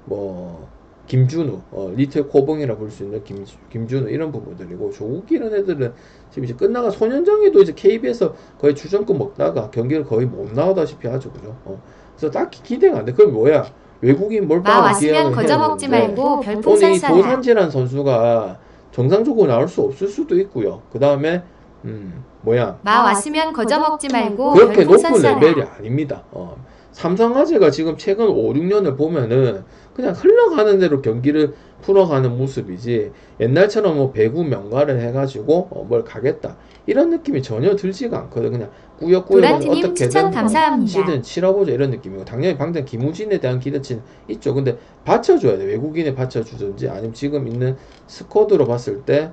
뭐 김준우, 리틀 코봉이라 볼 수 있는 김준우 이런 부분들이고, 조국 이런 애들은 지금 이제 끝나가 손현정이도 이제 KB에서 거의 주전급 먹다가 경기를 거의 못 나오다시피 하죠, 그죠? 그래서 딱히 기대가 안 돼. 그럼 뭐야? 외국인 몰빵을 기회를 해야 되는데, 오늘 이 도산지란 선수가 정상적으로 나올 수 없을 수도 있고요. 그 다음에 마 왔으면 거저 먹지 말고 그렇게 높은 레벨이 아닙니다. 삼성화재가 지금 최근 5, 6년을 보면은 그냥 흘러가는 대로 경기를 풀어가는 모습이지, 옛날처럼 뭐 배구 명가를 해가지고 뭘 가겠다 이런 느낌이 전혀 들지가 않거든. 그냥 꾸역꾸역 어떻게든 시즌 치러보자 이런 느낌이고, 당연히 방금 김우진에 대한 기대치는 있죠. 근데 받쳐줘야 돼. 외국인에 받쳐주든지 아니면 지금 있는 스쿼드로 봤을 때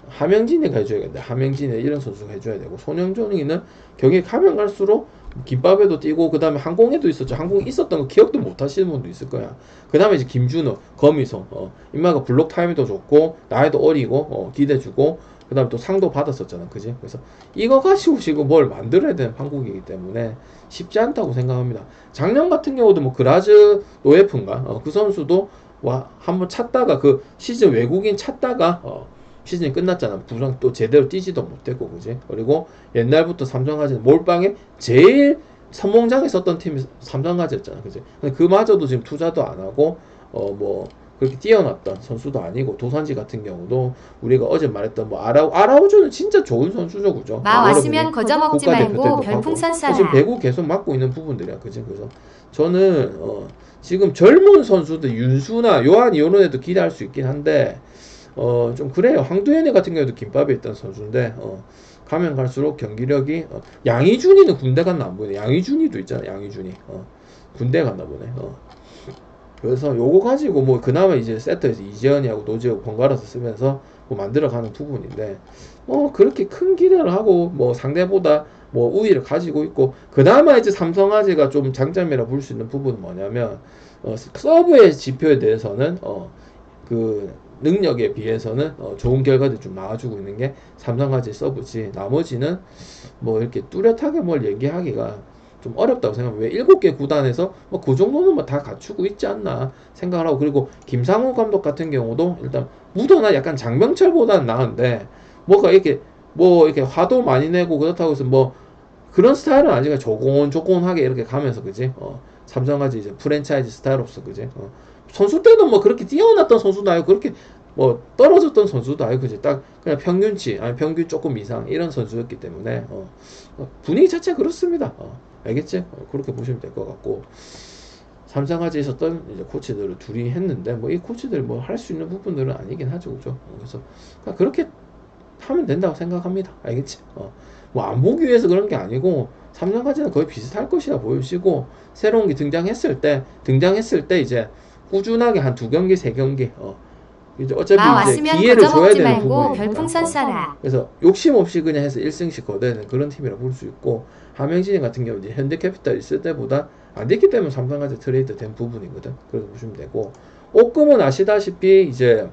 하명진이가 해줘야겠다. 하명진이 이런 선수가 해줘야 되고, 손영종이는 경기 가면 갈수록 김밥에도 뛰고, 그 다음에 항공에도 있었죠. 항공에 있었던 거 기억도 못 하시는 분도 있을 거야. 그 다음에 이제 김준호, 거미손, 인마가 블록 타임도 좋고, 나이도 어리고, 기대주고, 그 다음에 또 상도 받았었잖아. 그지? 그래서 이거 가지고 지금 뭘 만들어야 되는 한국이기 때문에 쉽지 않다고 생각합니다. 작년 같은 경우도 뭐 그라즈 노예프인가? 그 선수도 한번 찾다가 그 시즌 외국인 찾다가, 시즌이 끝났잖아. 부상 또 제대로 뛰지도 못했고, 그지? 그리고 옛날부터 삼성화재는 몰빵에 제일 선봉장에 썼던 팀이 삼성화재였잖아, 그지? 그마저도 지금 투자도 안 하고, 뭐 그렇게 뛰어났던 선수도 아니고, 도산지 같은 경우도 우리가 어제 말했던 뭐 아라우조는 진짜 좋은 선수죠, 그죠? 마 왔으면 거저 먹지 말고 별풍선 쏴라. 지금 배구 계속 맡고 있는 부분들이야, 그지? 그래서 저는 지금 젊은 선수들 윤수나 요한 이런 애도 기대할 수 있긴 한데. 좀 그래요. 황두현이 같은 경우도 김밥에 있던 선수인데, 가면 갈수록 경기력이, 양희준이는 군대 갔나 안 보이네. 양희준이도 있잖아, 양희준이. 군대 갔나 보네. 그래서 요거 가지고 뭐 그나마 이제 세터에서 이재현이하고 노재욱 번갈아서 쓰면서 뭐 만들어가는 부분인데, 그렇게 큰 기대를 하고, 뭐 상대보다 뭐 우위를 가지고 있고, 그나마 이제 삼성화재가 좀 장점이라 볼 수 있는 부분은 뭐냐면, 서브의 지표에 대해서는, 능력에 비해서는 좋은 결과들 좀 나와주고 있는 게 삼성화재 서브지, 나머지는 뭐 이렇게 뚜렷하게 뭘 얘기하기가 좀 어렵다고 생각합니다. 왜 7개 구단에서 뭐 그 정도는 뭐 다 갖추고 있지 않나 생각을 하고, 그리고 김상우 감독 같은 경우도 일단 묻어나 약간 장명철보다는 나은데, 뭐가 이렇게 뭐 이렇게 화도 많이 내고 그렇다고 해서 뭐 그런 스타일은 아니니까 조곤조곤하게 이렇게 가면서, 그지? 삼성화재 이제 프랜차이즈 스타일로서, 그지? 선수 때는 뭐 그렇게 뛰어났던 선수도 아니고 그렇게 뭐 떨어졌던 선수도 아니고, 그지? 딱 그냥 평균치 아니 평균 조금 이상 이런 선수였기 때문에 분위기 자체가 그렇습니다. 알겠지? 그렇게 보시면 될 것 같고, 삼성화재에 있었던 이제 코치들을 둘이 했는데 뭐 이 코치들 뭐 할 수 있는 부분들은 아니긴 하죠, 그죠? 그래서 그렇게 하면 된다고 생각합니다. 알겠지? 뭐 안 보기 위해서 그런 게 아니고, 삼성화재는 거의 비슷할 것이라 보여지고, 새로운 게 등장했을 때 이제 꾸준하게 한 2경기 3경기 이제 어차피 마 이제 왔으면 기회를 거저 줘야 먹지 되는 말고 부분이니까. 별풍선 쏴라. 그래서 욕심 없이 그냥 해서 1승씩 거두는 그런 팀이라 볼 수 있고, 하명진 같은 경우 이제 현대캐피탈 있을 때보다 안 됐기 때문에 삼성까지 트레이드 된 부분이거든. 그래서 보시면 되고, 오금은 아시다시피 이제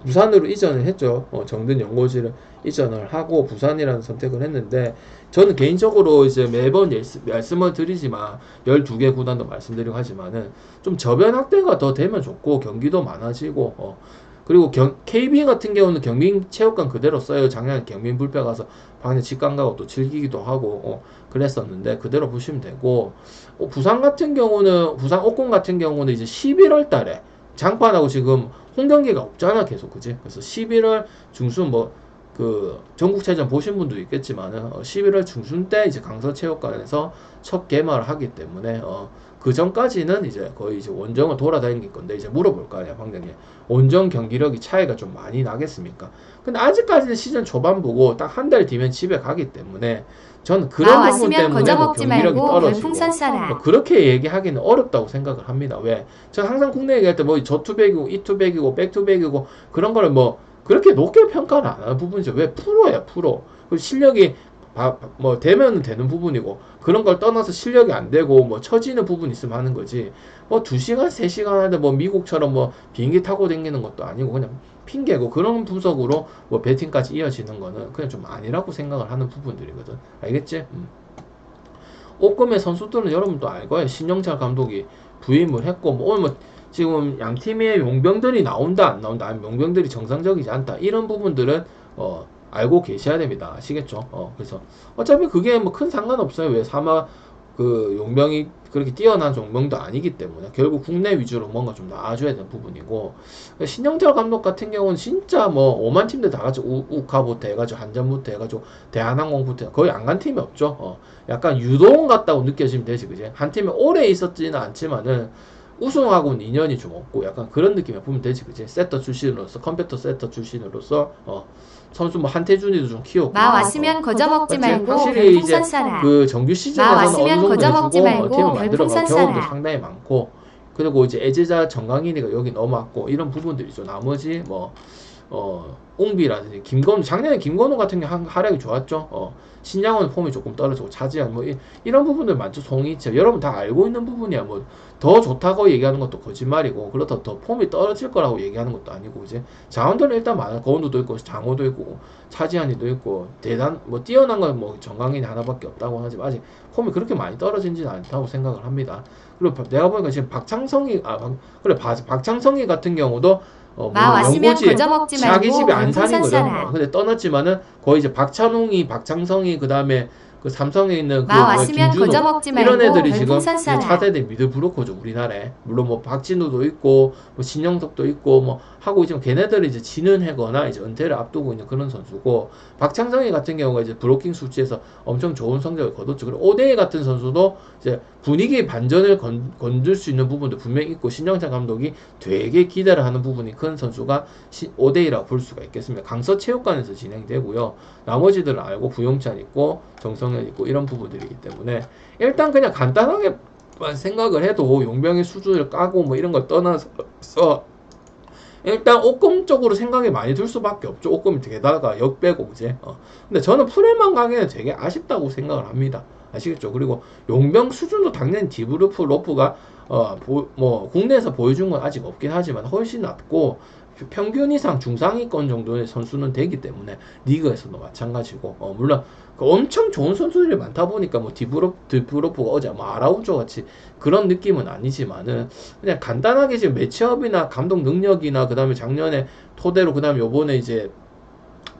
부산으로 이전을 했죠. 정든 연고지를 이전을 하고 부산이라는 선택을 했는데, 저는 개인적으로 이제 매번 말씀을 드리지만 12개 구단도 말씀드리고 하지만은 좀 저변 확대가 더 되면 좋고 경기도 많아지고 그리고 KB 같은 경우는 경민 체육관 그대로 써요. 작년에 경민 불패 가서 방에 직관 가고 또 즐기기도 하고 그랬었는데 그대로 보시면 되고, 부산 같은 경우는 부산 옥공 같은 경우는 이제 11월 달에 장판하고 지금 홈경기가 없잖아 계속, 그지? 그래서 11월 중순 그 전국체전 보신 분도 있겠지만은 11월 중순 때 이제 강서체육관에서 첫 개막을 하기 때문에 그 전까지는 이제 거의 이제 원정을 돌아다닐 건데, 이제 물어볼 거 아니야 방장님, 원정 경기력이 차이가 좀 많이 나겠습니까? 근데 아직까지는 시즌 초반보고 딱 한 달 뒤면 집에 가기 때문에 저는 그런 부분 때문에 경기력이 떨어지고 그렇게 얘기하기는 어렵다고 생각을 합니다. 왜? 저는 항상 국내 얘기할 때 뭐 저투백이고 이투백이고 백투백이고 그런 거를 뭐 그렇게 높게 평가를 안 하는 부분이죠. 왜? 프로야 프로. 실력이 뭐 되면 되는 부분이고, 그런 걸 떠나서 실력이 안 되고 뭐 처지는 부분 있으면 하는 거지, 뭐 2시간 3시간 하는데 뭐 미국처럼 뭐 비행기 타고 다니는 것도 아니고 그냥 핑계고, 그런 분석으로 뭐 배팅까지 이어지는 거는 그냥 좀 아니라고 생각을 하는 부분들이거든. 알겠지? 옥금의 선수들은 여러분도 알 거예요. 신영철 감독이 부임을 했고, 뭐 오늘 뭐 지금 양 팀의 용병들이 나온다 안 나온다, 아니면 용병들이 정상적이지 않다, 이런 부분들은 알고 계셔야 됩니다. 아시겠죠? 그래서 어차피 그게 뭐 큰 상관없어요. 왜? 그 용병이 그렇게 뛰어난 용병도 아니기 때문에 결국 국내 위주로 뭔가 좀 나와줘야 되는 부분이고, 신영철 감독 같은 경우는 진짜 뭐 5만 팀들 다 같이 우카부터 해가지고 한전부터 해가지고 대한항공부터 거의 안 간 팀이 없죠. 약간 유도원 같다고 느껴지면 되지, 그지? 한 팀에 오래 있었지는 않지만은 우승하고는 인연이 좀 없고 약간 그런 느낌에 보면 되지, 그지? 세터 출신으로서, 컴퓨터 세터 출신으로서 선수 뭐 한태준이도 좀 키웠고, 마 왔으면 거저 먹지 말고 확실히 이제 별풍선 쏴라. 그 정규 시즌에서는 어느 정도 거저 먹지 해주고 말고 팀을 만들어가고 경험도 쏴라. 상당히 많고, 그리고 이제 애제자 정강인이가 여기 넘어왔고 이런 부분들이죠. 나머지 뭐 옹비라든지 김건우, 작년에 김건우 같은 게 활약이 좋았죠. 신장원 폼이 조금 떨어지고 차지한 뭐 이런 부분들 많죠. 송이채 여러분 다 알고 있는 부분이야. 뭐 더 좋다고 얘기하는 것도 거짓말이고, 그렇다고 더 폼이 떨어질 거라고 얘기하는 것도 아니고, 이제 자원들은 일단 많아. 거운우도 있고 장호도 있고 차지한이도 있고 뭐 뛰어난 건 뭐 정강인이 하나밖에 없다고 하지만 아직 폼이 그렇게 많이 떨어지지는 않다고 생각을 합니다. 그리고 내가 보니까 지금 박창성이 박창성이 같은 경우도 마 왔으면 연고지 거저 먹지 자기 말고 집에 안산이거든. 별풍선 쏴라. 근데 떠났지만은 거의 이제 박찬웅이, 박창성이, 그 다음에 그 삼성에 있는 그 마 왔으면 김준호 거저 먹지 이런 말고 애들이 지금 별풍선 쏴라. 차세대 미드 브로커죠 우리나라에. 물론 뭐 박진우도 있고 뭐 신영석도 있고 뭐 하고 있지만 걔네들이 이제 진은하거나 이제 은퇴를 앞두고 있는 그런 선수고, 박창성이 같은 경우가 이제 브로킹 수치에서 엄청 좋은 성적을 거뒀죠. 그리고 오대희 같은 선수도 이제 분위기 반전을 건줄 수 있는 부분도 분명히 있고, 신영찬 감독이 되게 기대를 하는 부분이 큰 선수가 오대희라고 볼 수가 있겠습니다. 강서체육관에서 진행되고요. 나머지들은 알고 부용찬 있고 정성현 있고 이런 부분들이기 때문에 일단 그냥 간단하게만 생각을 해도 용병의 수준을 까고 뭐 이런 걸 떠나서 일단 옥금 쪽으로 생각이 많이 들 수밖에 없죠. 옥금이 게다가 역배고, 그제? 근데 저는 프레만 가기에는 되게 아쉽다고 생각을 합니다. 아시겠죠? 그리고 용병 수준도 당연히 디브루프 로프가 뭐 국내에서 보여준 건 아직 없긴 하지만 훨씬 낮고, 평균 이상 중상위권 정도의 선수는 되기 때문에 리그에서도 마찬가지고, 물론 엄청 좋은 선수들이 많다 보니까 뭐 디브로프가 어제 뭐 아라우조 같이 그런 느낌은 아니지만은 그냥 간단하게 지금 매치업이나 감독 능력이나 그 다음에 작년에 토대로 그 다음에 요번에 이제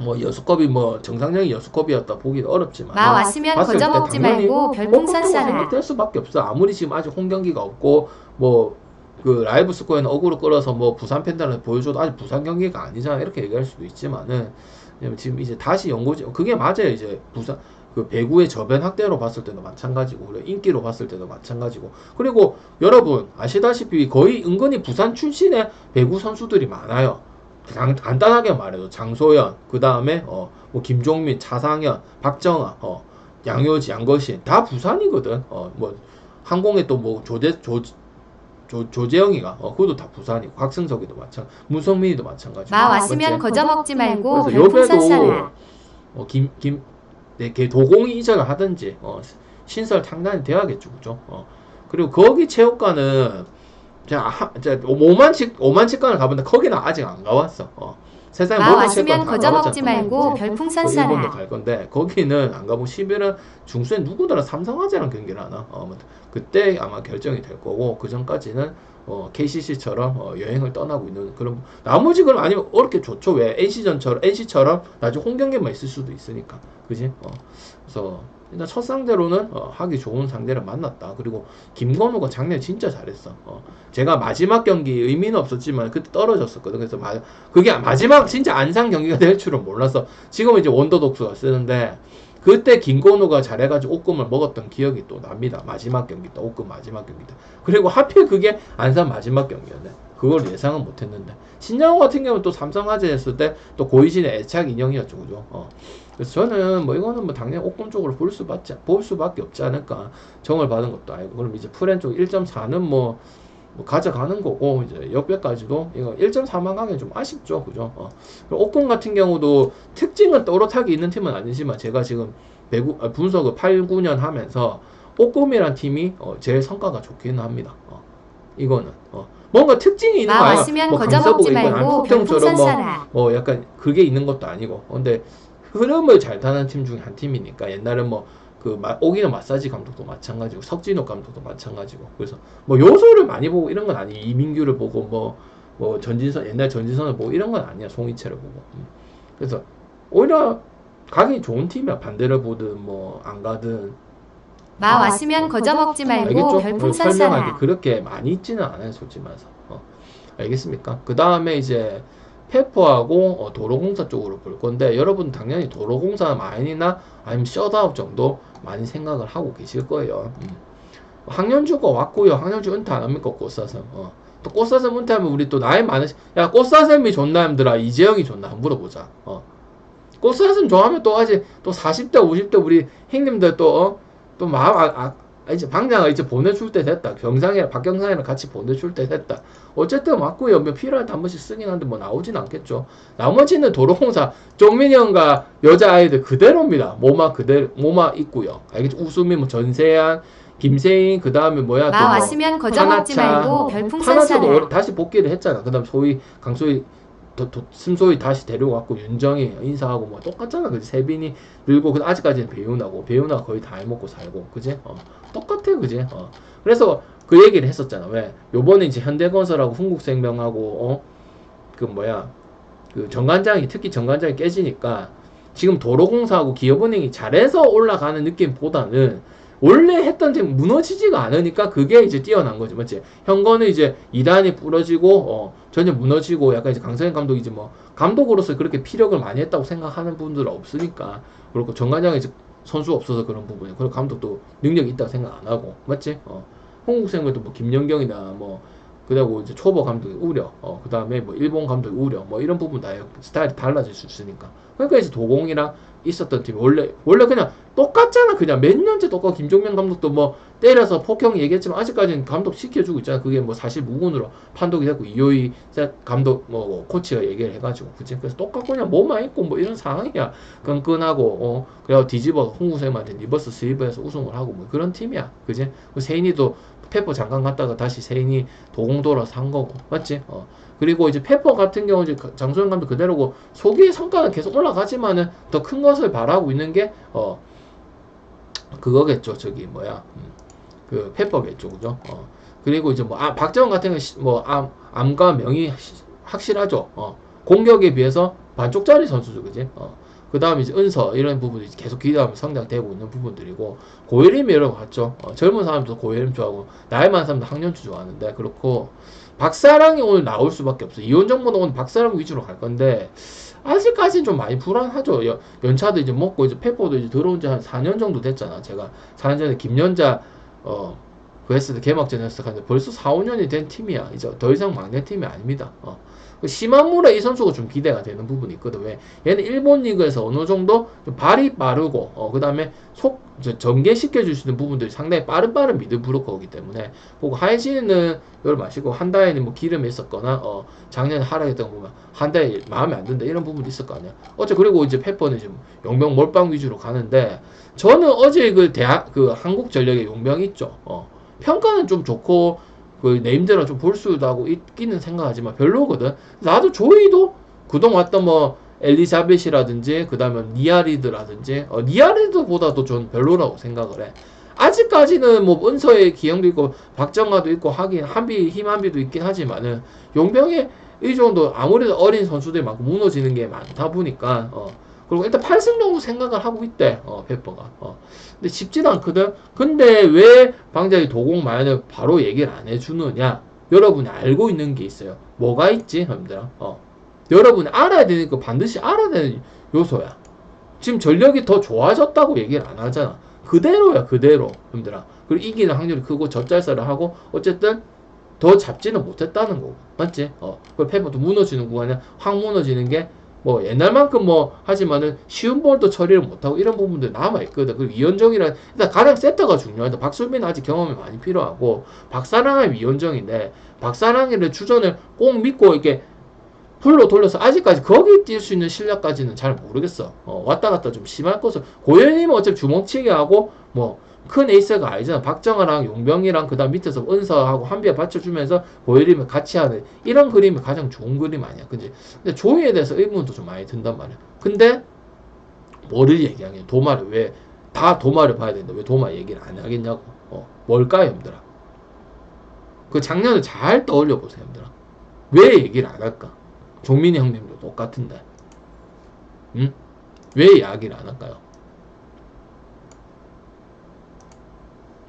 뭐 여수컵이 뭐 정상적인 여수컵이었다 보기도 어렵지만 마 왔으면 거저 먹지 말고 별풍선 쏴라. 생각될 수밖에 없어. 아무리 지금 아직 홈 경기가 없고 뭐 그 라이브 스코어에는 어그로 끌어서 뭐 부산 팬들한테 보여줘도 아직 부산 경기가 아니잖아 이렇게 얘기할 수도 있지만은, 지금 이제 다시 연고지 그게 맞아요. 이제 부산 그 배구의 저변 확대로 봤을 때도 마찬가지고, 그리고 인기로 봤을 때도 마찬가지고, 그리고 여러분 아시다시피 거의 은근히 부산 출신의 배구 선수들이 많아요. 간단하게 말해도 장소연, 그 다음에 뭐 김종민, 차상현, 박정아, 양효지, 양거신 다 부산이거든. 뭐 항공에 또 뭐 조재영이가 그것도 다 부산이고 곽승석이도 마찬가지, 문성민이도 마찬가지고. 마 왔으면 거저 먹지 말고 그래서 별풍선 요배도 쏴라. 걔 도공이 이전을 하든지 신설 창단이 돼야겠죠, 그죠? 그리고 거기 체육관은 자 5만 직관을 가본데 거기는 아직 안 가봤어. 세상에 마 모든 왔으면 체육관 다 거저 가봤잖아. 먹지 말고 별풍선 일본도 쏴라. 갈 건데 거기는 안 가보고 11월 중순에 누구더라 삼성화재랑 경기를 하나. 그때 아마 결정이 될 거고 그 전까지는 KCC처럼 여행을 떠나고 있는 그런 나머지 그럼 아니면 어렵게 좋죠. 왜 NC처럼 나중에 홈 경기만 있을 수도 있으니까, 그지? 그래서 일단 첫 상대로는 하기 좋은 상대를 만났다. 그리고 김건우가 작년에 진짜 잘했어. 제가 마지막 경기 의미는 없었지만 그때 떨어졌었거든. 그래서 그게 마지막 진짜 안상 경기가 될 줄은 몰랐어. 지금은 이제 원더독스가 쓰는데 그때 김건우가 잘해가지고 옷금을 먹었던 기억이 또 납니다. 마지막 경기다. 옷금 마지막 경기다. 그리고 하필 그게 안산 마지막 경기였네. 그걸 예상은 못했는데 신장호 같은 경우는 또 삼성화재 했을 때 또 고이신의 애착 인형이었죠, 그죠? 그래서 저는 이거는 당연히 옷금 쪽으로 볼 수밖에 없지 않을까. 정을 받은 것도 아니고 그럼 이제 프렌 쪽 1.4는 뭐 가져가는 거고 이제 역배까지도 이거 1.4만 가기 좀 아쉽죠, 그죠? 옷금 같은 경우도 특징은 또렷하게 있는 팀은 아니지만 제가 지금 분석을 8, 9년 하면서 옷금이란 팀이 제일 성과가 좋기는 합니다. 이거는 뭔가 특징이 있는 거 마 아니야? 왔으면 뭐 거저 먹지 말고 별풍선 쏴라. 약간 그게 있는 것도 아니고 근데 흐름을 잘 타는 팀 중에 한 팀이니까 옛날에 오기노 마사지 감독도 마찬가지고 석진호 감독도 마찬가지고 그래서 요소를 많이 보고 이런 건 아니에요. 이민규를 보고 옛날 전진선을 보고 이런 건 아니야. 송이채를 보고. 그래서 오히려 가기 좋은 팀이야. 반대를 보든 안 가든. 마 왔으면 거저 먹지 말고 알겠죠? 별풍선 설명할 게 쏴라. 그렇게 많이 있지는 않아요, 솔직히 말해서. 알겠습니까? 그 다음에 이제 페퍼하고 도로공사 쪽으로 볼 건데 여러분 당연히 도로공사 마인이나 아니면 셧아웃 정도 많이 생각을 하고 계실 거예요. 황현주가 왔고요. 황현주 은퇴 안 합니까? 꽃사슴. 또 꽃사슴 은퇴하면 우리 또 나이 많으신 꽃사슴이 좋나 힘들어 이재영이 좋나 한번 물어보자. 꽃사슴 좋아하면 또 아직 또 40대 50대 우리 형님들 또 마음 이제 방장을 이제 보내줄 때 됐다. 박경상이랑 같이 보내줄 때 됐다. 어쨌든 맞고요. 필요할 때 한 번씩 쓰긴 한데 나오진 않겠죠. 나머지는 도로공사 종민이 형과 여자아이들 그대로입니다. 모마 있고요. 알겠죠? 우수미 전세한 김세인 그 다음에 마 왔으면 거저 먹지 말고 별풍선 파나차도 쏴라. 다시 복귀를 했잖아. 그 다음 강소희 심소희 다시 데려왔고 윤정이 인사하고 똑같잖아. 그지? 세빈이 늘고 아직까지는 배우나가 거의 다 해먹고 살고 그지? 똑같아 그지? 그래서 그 얘기를 했었잖아. 왜 요번에 이제 현대건설하고 흥국생명하고 특히 정관장이 깨지니까 지금 도로공사하고 기업은행이 잘해서 올라가는 느낌보다는 원래 했던 팀 무너지지가 않으니까 그게 이제 뛰어난 거지, 맞지? 현건은 이제 2단이 부러지고 전혀 무너지고 약간 이제 강성현 감독이 이제 감독으로서 그렇게 피력을 많이 했다고 생각하는 분들은 없으니까 그렇고 정관장이 이제 선수 없어서 그런 부분이 그리고 감독도 능력이 있다고 생각 안 하고 맞지? 홍국생명도 김연경이나 그다고 이제 초보 감독이 우려, 그 다음에 일본 감독이 우려, 이런 부분 다 스타일이 달라질 수 있으니까. 그러니까 이제 도공이랑 있었던 팀이 원래 그냥 똑같잖아. 그냥 몇 년째 똑같고 김종명 감독도 때려서 폭형 얘기했지만 아직까지는 감독 시켜주고 있잖아. 그게 사실 무근으로 판독이 됐고 이호이 감독 코치가 얘기를 해가지고 그치? 그래서 똑같고 그냥 뭐만 있고 이런 상황이야. 끈끈하고 그래서 뒤집어 홍구쌤한테 리버스 스위브해서 우승을 하고 그런 팀이야. 그치? 세인이도 페퍼 잠깐 갔다가 다시 세인이 도공 돌아서 한 거고 맞지? 그리고 이제 페퍼 같은 경우 이제 장소영 감독 그대로고 소기의 성과는 계속 올라가지만은 더 큰 것을 바라고 있는 게 그거겠죠. 그 페퍼겠죠. 그죠? 그리고 이제 박정원 같은 경우 암과 명이 확실하죠. 공격에 비해서 반쪽짜리 선수죠. 그지? 그 다음에 이제 은서 이런 부분이 계속 기대하면 성장되고 있는 부분들이고 고예림이 여러분 같죠. 젊은 사람도 고예림 좋아하고 나이 많은 사람도 학년주 좋아하는데 그렇고 박사랑이 오늘 나올 수밖에 없어. 이원정보는 오늘 박사랑 위주로 갈 건데 아직까지는 좀 많이 불안하죠. 연차도 이제 먹고 이제 페퍼도 이제 들어온 지 한 4년 정도 됐잖아. 제가 4년 전에 김연자 그 했을 때 개막전 했을 때 벌써 4, 5년이 된 팀이야. 이제 더 이상 막내 팀이 아닙니다. 시마무라 이 선수가 좀 기대가 되는 부분이 있거든. 왜? 얘는 일본 리그에서 어느 정도 좀 발이 빠르고, 그 다음에 전개시켜 주시는 부분들이 상당히 빠른 미드 브로커이기 때문에 보고 하이진은 여러분 아시고 한 달에 뭐 기름이 있었거나 작년에 하락했던 거 보면 한 달에 마음에 안 든다 이런 부분도 있을 거 아니야. 그리고 이제 페퍼는 지금 용병 몰빵 위주로 가는데 저는 어제 그 한국전력의 용병 있죠. 평가는 좀 좋고 그 네임드랑 좀 볼 수도 하고 있기는 생각하지만 별로거든. 나도 조이도 그동안 왔던 뭐 엘리자벳이라든지 그 다음에 니아리드라든지 니아리드보다도 전 별로라고 생각을 해. 아직까지는 뭐 은서의 기형도 있고 박정아도 있고 하긴 힘한비도 있긴 하지만은 용병의 이 정도 아무래도 어린 선수들이 막 무너지는 게 많다 보니까 그리고 일단 8승 정도 생각을 하고 있대 페퍼가. 근데 쉽지도 않거든. 근데 왜 방장이 도공 마연을 바로 얘기를 안 해주느냐? 여러분이 알고 있는 게 있어요. 뭐가 있지, 여러분들아? 여러분이 알아야 되니까 반드시 알아야 되는 요소야. 지금 전력이 더 좋아졌다고 얘기를 안 하잖아. 그대로야, 그대로. 여러분들아. 그리고 이기는 확률이 크고 젖잘싸를 하고 어쨌든 더 잡지는 못했다는 거고. 맞지? 그리고 페퍼도 무너지는 구간에 확 무너지는 게 뭐 옛날만큼 뭐 하지만은 쉬운 볼도 처리를 못하고 이런 부분들 남아있거든. 그리고 이현정이란 일단 가장 세터가 중요하다. 박수빈은 아직 경험이 많이 필요하고 박사랑의 이현정인데 박사랑이를 주전을 꼭 믿고 이렇게 풀로 돌려서 아직까지 거기 뛸 수 있는 실력까지는 잘 모르겠어. 왔다 갔다 좀 심할 것을. 고현이면 어차피 주먹치기 하고 뭐 큰 에이스가 아니잖아. 박정아랑 용병이랑 그 다음 밑에서 은서하고 한비에 받쳐주면서 고현이면 같이 하는 이런 그림이 가장 좋은 그림 아니야. 그지? 근데 조이에 대해서 의문도 좀 많이 든단 말이야. 근데 뭐를 얘기하냐? 도마를 왜 다 도마를 봐야 된다. 왜 도마 얘기를 안 하겠냐고. 뭘까요, 형들아? 그 작년을 잘 떠올려 보세요, 형들아. 왜 얘기를 안 할까? 종민이 형님도 똑같은데. 응? 왜 이야기를 안 할까요?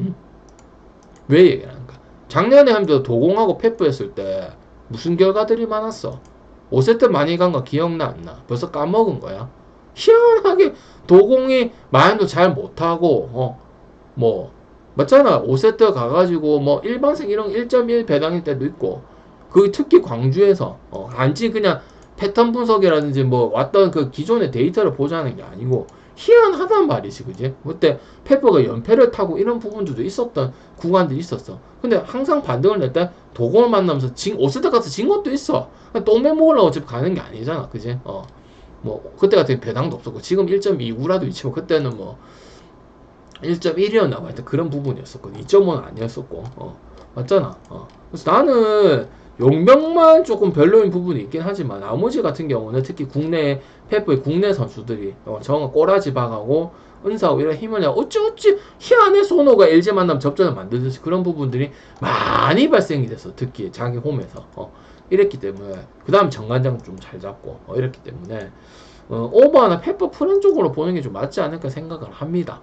응? 왜 얘기를 안 할까? 작년에 형들 도공하고 페프 했을 때 무슨 결과들이 많았어? 5세트 많이 간 거 기억나 안 나? 벌써 까먹은 거야? 희한하게 도공이 마인도 잘 못하고 뭐 맞잖아. 5세트 가가지고 뭐 일반생 이런 1.1 배당일 때도 있고 그 특히 광주에서 단지 그냥 패턴 분석이라든지 뭐 왔던 그 기존의 데이터를 보자는 게 아니고 희한하단 말이지, 그지? 그때 페퍼가 연패를 타고 이런 부분들도 있었던 구간들이 있었어. 근데 항상 반등을 낼 때 도공을 만나면서 5세트 가서 진 것도 있어. 똥매 먹으려고 어차피 가는 게 아니잖아, 그지? 뭐 그때 같은 배당도 없었고 지금 1.29라도 있지만 그때는 뭐 1.1이었나 봐. 하여튼 그런 부분이었었거든. 2.5는 아니었었고 맞잖아. 그래서 나는 용병만 조금 별로인 부분이 있긴 하지만 나머지 같은 경우는 특히 국내 페프의 국내 선수들이 정말 꼬라지 박하고 은사하고 이런 힘을 내고 어찌 희한해. 소노가 LG 만나면 접전을 만들듯이 그런 부분들이 많이 발생이 됐어. 특히 자기 홈에서 이랬기 때문에 그 다음 정관장 좀 잘 잡고 이랬기 때문에 오버나 페퍼 프렌 쪽으로 보는 게 좀 맞지 않을까 생각을 합니다.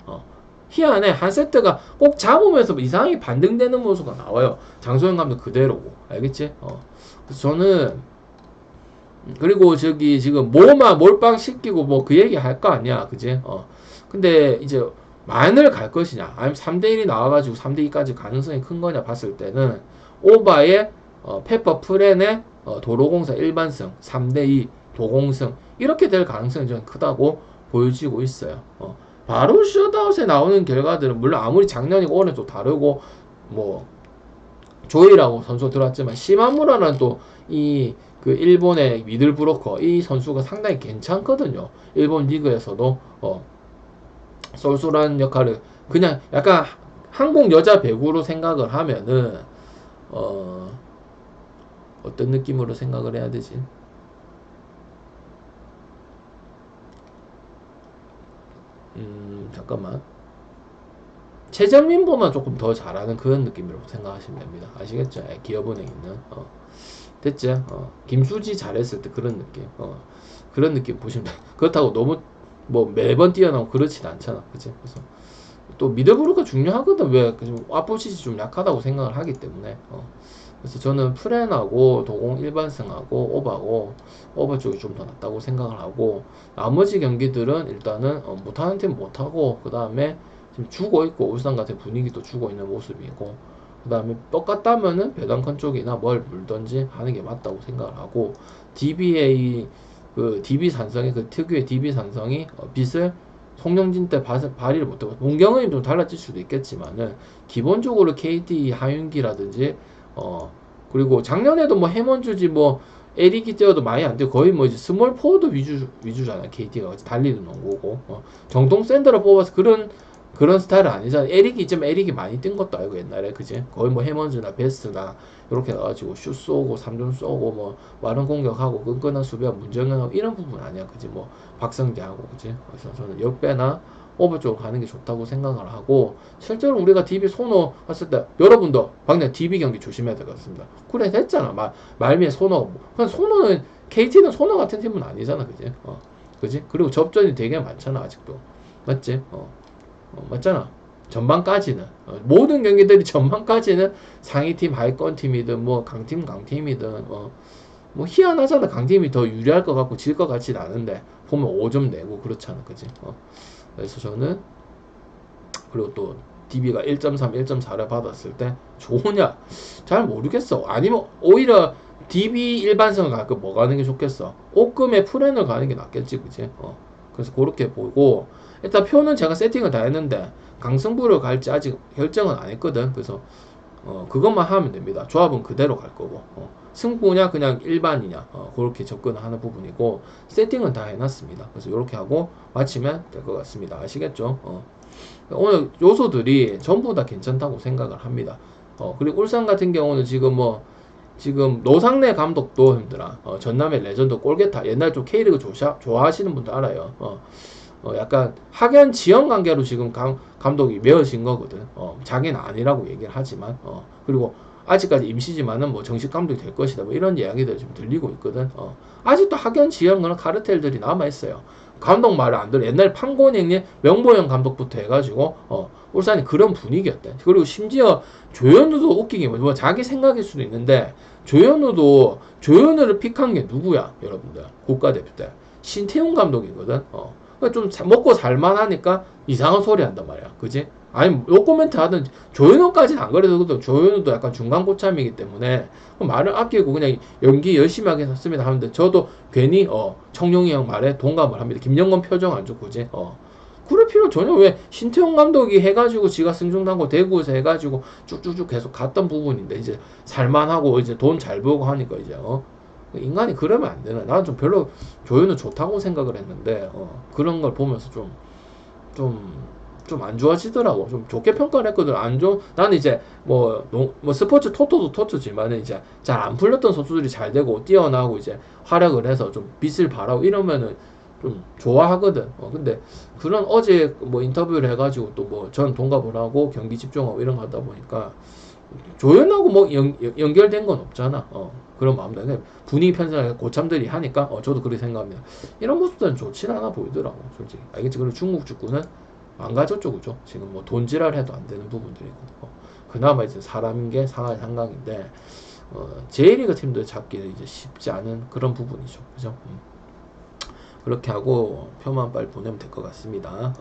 희한해. 한 세트가 꼭 잡으면서 이상하게 반등되는 모습가 나와요. 장소영 감독 그대로고. 알겠지? 그래서 저는 그리고 저기 지금 뭐마 몰빵 시키고 뭐 그 얘기 할 거 아니야. 그지? 근데 이제 만을 갈 것이냐 아니면 3대1이 나와가지고 3대2까지 가능성이 큰 거냐 봤을 때는 오바의 페퍼 프렌의 도로공사 일반승 3대2 도공승 이렇게 될 가능성이 좀 크다고 보여지고 있어요. 바로 슈트아웃에 나오는 결과들은 물론 아무리 작년이고 올해도 다르고 뭐 조이라고 선수 들어왔지만 시마무라는 또 이 그 일본의 미들 브로커 이 선수가 상당히 괜찮거든요. 일본 리그에서도 쏠쏠한 역할을 그냥 약간 한국 여자 배구로 생각을 하면은 어떤 느낌으로 생각을 해야 되지? 잠깐만. 최정민보다 조금 더 잘하는 그런 느낌으로 생각하시면 됩니다. 아시겠죠? 기업은행 있는. 됐지? 김수지 잘했을 때 그런 느낌. 그런 느낌 보시면 돼. 그렇다고 너무 뭐 매번 뛰어나고 그렇진 않잖아. 그치? 그래서 또 미드브로가 중요하거든. 왜? 아포시지 좀 약하다고 생각을 하기 때문에. 그래서 저는 프렌하고 도공 일반승하고 오바고 오바 쪽이 좀 더 낫다고 생각을 하고 나머지 경기들은 일단은 못하는 팀 못하고 그 다음에 지금 죽어있고 울산 같은 분위기도 죽어있는 모습이고 그 다음에 똑같다면은 배당컨 쪽이나 뭘 물던지 하는 게 맞다고 생각을 하고 DBA 그 DB 산성의 그 특유의 DB 산성이 빛을 송영진 때 발휘를 못하고 문경은이 좀 달라질 수도 있겠지만은 기본적으로 KT 하윤기라든지 그리고 작년에도 뭐 해먼주지 뭐 에릭이 뛰어도 많이 안 돼. 거의 뭐 이제 스몰 포워드 위주잖아. KT가 달리는 농구고. 정통 센터를 뽑아서 그런 스타일은 아니잖아. 에릭이 많이 뛴 것도 아니고 옛날에 그지. 거의 뭐 해먼즈나 베스트나 이렇게 나가지고 슛 쏘고 3점 쏘고 뭐 많은 공격하고 끈끈한 수비하고 문정현하고 이런 부분 아니야. 그지. 뭐 박성재하고 그지. 그래서 저는 역배나 오버 쪽으로 가는 게 좋다고 생각을 하고 실제로 우리가 DB 손호 했을 때 여러분도 방금 DB 경기 조심해야 될 것 같습니다. 그래 됐잖아. 말미에 손호. 그냥 손호는 KT는 손호 같은 팀은 아니잖아. 그지. 그지. 그리고 접전이 되게 많잖아. 아직도 맞지. 맞잖아. 전반까지는 모든 경기들이 전반까지는 상위팀 하위권팀이든 뭐 강팀이든 뭐 희한하잖아. 강팀이 더 유리할 것 같고 질 것 같지는 않은데 보면 5점 내고 그렇잖아. 그지. 그래서 저는 그리고 또 DB가 1.3, 1.4를 받았을 때 좋으냐? 잘 모르겠어. 아니면 오히려 DB 일반성을 갈거 뭐 가는 게 좋겠어? 옷금에 프렌을 가는 게 낫겠지. 그지? 그래서 그렇게 보고 일단 표는 제가 세팅을 다 했는데 강승부를 갈지 아직 결정은 안 했거든. 그래서 그것만 하면 됩니다. 조합은 그대로 갈 거고 승부냐 그냥 일반이냐 그렇게 접근하는 부분이고 세팅은 다 해놨습니다. 그래서 이렇게 하고 마치면 될 것 같습니다. 아시겠죠? 오늘 요소들이 전부 다 괜찮다고 생각을 합니다. 그리고 울산 같은 경우는 지금 노상래 감독도 힘들어. 전남의 레전드 골게타 옛날 좀 K리그 좋아하시는 분들 알아요. 약간 학연 지연 관계로 지금 감독이 메어진 거거든. 자기는 아니라고 얘기를 하지만 그리고 아직까지 임시지만은 뭐 정식 감독이 될 것이다. 뭐 이런 이야기들 좀 들리고 있거든. 아직도 학연 지연 그런 카르텔들이 남아 있어요. 감독 말을 안 들어. 옛날 판고닝님 명보영 감독부터 해가지고 울산이 그런 분위기였대. 그리고 심지어 조현우도 웃기게 뭐 자기 생각일 수도 있는데 조현우를 픽한 게 누구야, 여러분들? 국가대표 때 신태용 감독이거든. 좀 먹고 살만하니까 이상한 소리 한단 말이야. 그지? 아니, 노코멘트 하든 조현우까지는 안 그래도 조현우도 약간 중간고참이기 때문에 말을 아끼고 그냥 연기 열심히 하게 했습니다 하는데 저도 괜히 청룡이 형 말에 동감을 합니다. 김영건 표정 안 좋고 그지? 그럴 필요 전혀. 왜 신태용 감독이 해가지고 지가 승중단고 대구에서 해가지고 쭉쭉쭉 계속 갔던 부분인데 이제 살만하고 이제 돈 잘 벌고 하니까 이제 인간이 그러면 안 되나. 나는 좀 별로 조현우 좋다고 생각을 했는데 그런 걸 보면서 좀 안 좋아지더라고. 좀 좋게 평가를 했거든. 나는 이제 뭐 스포츠 토토도 토토지만 이제 잘 안 풀렸던 선수들이 잘 되고 뛰어나고 이제 활약을 해서 좀 빛을 발하고 이러면은 좀 좋아하거든. 근데 그런 어제 뭐 인터뷰를 해가지고 또 뭐 전 동갑을 하고 경기 집중하고 이런 거 하다 보니까 조연하고 뭐 연결된 건 없잖아. 그런 마음도 그냥 분위기 편성을 고참들이 하니까 저도 그렇게 생각합니다. 이런 모습들은 좋진 않아 보이더라고, 솔직히. 알겠지? 그리고 중국 축구는 망가졌죠, 그죠? 지금 뭐 돈지랄 해도 안 되는 부분들이고 그나마 이제 사람인 게 상하이 상강인데 J리그 팀들 잡기는 이제 쉽지 않은 그런 부분이죠, 그죠? 그렇게 하고 표만 빨리 보내면 될 것 같습니다.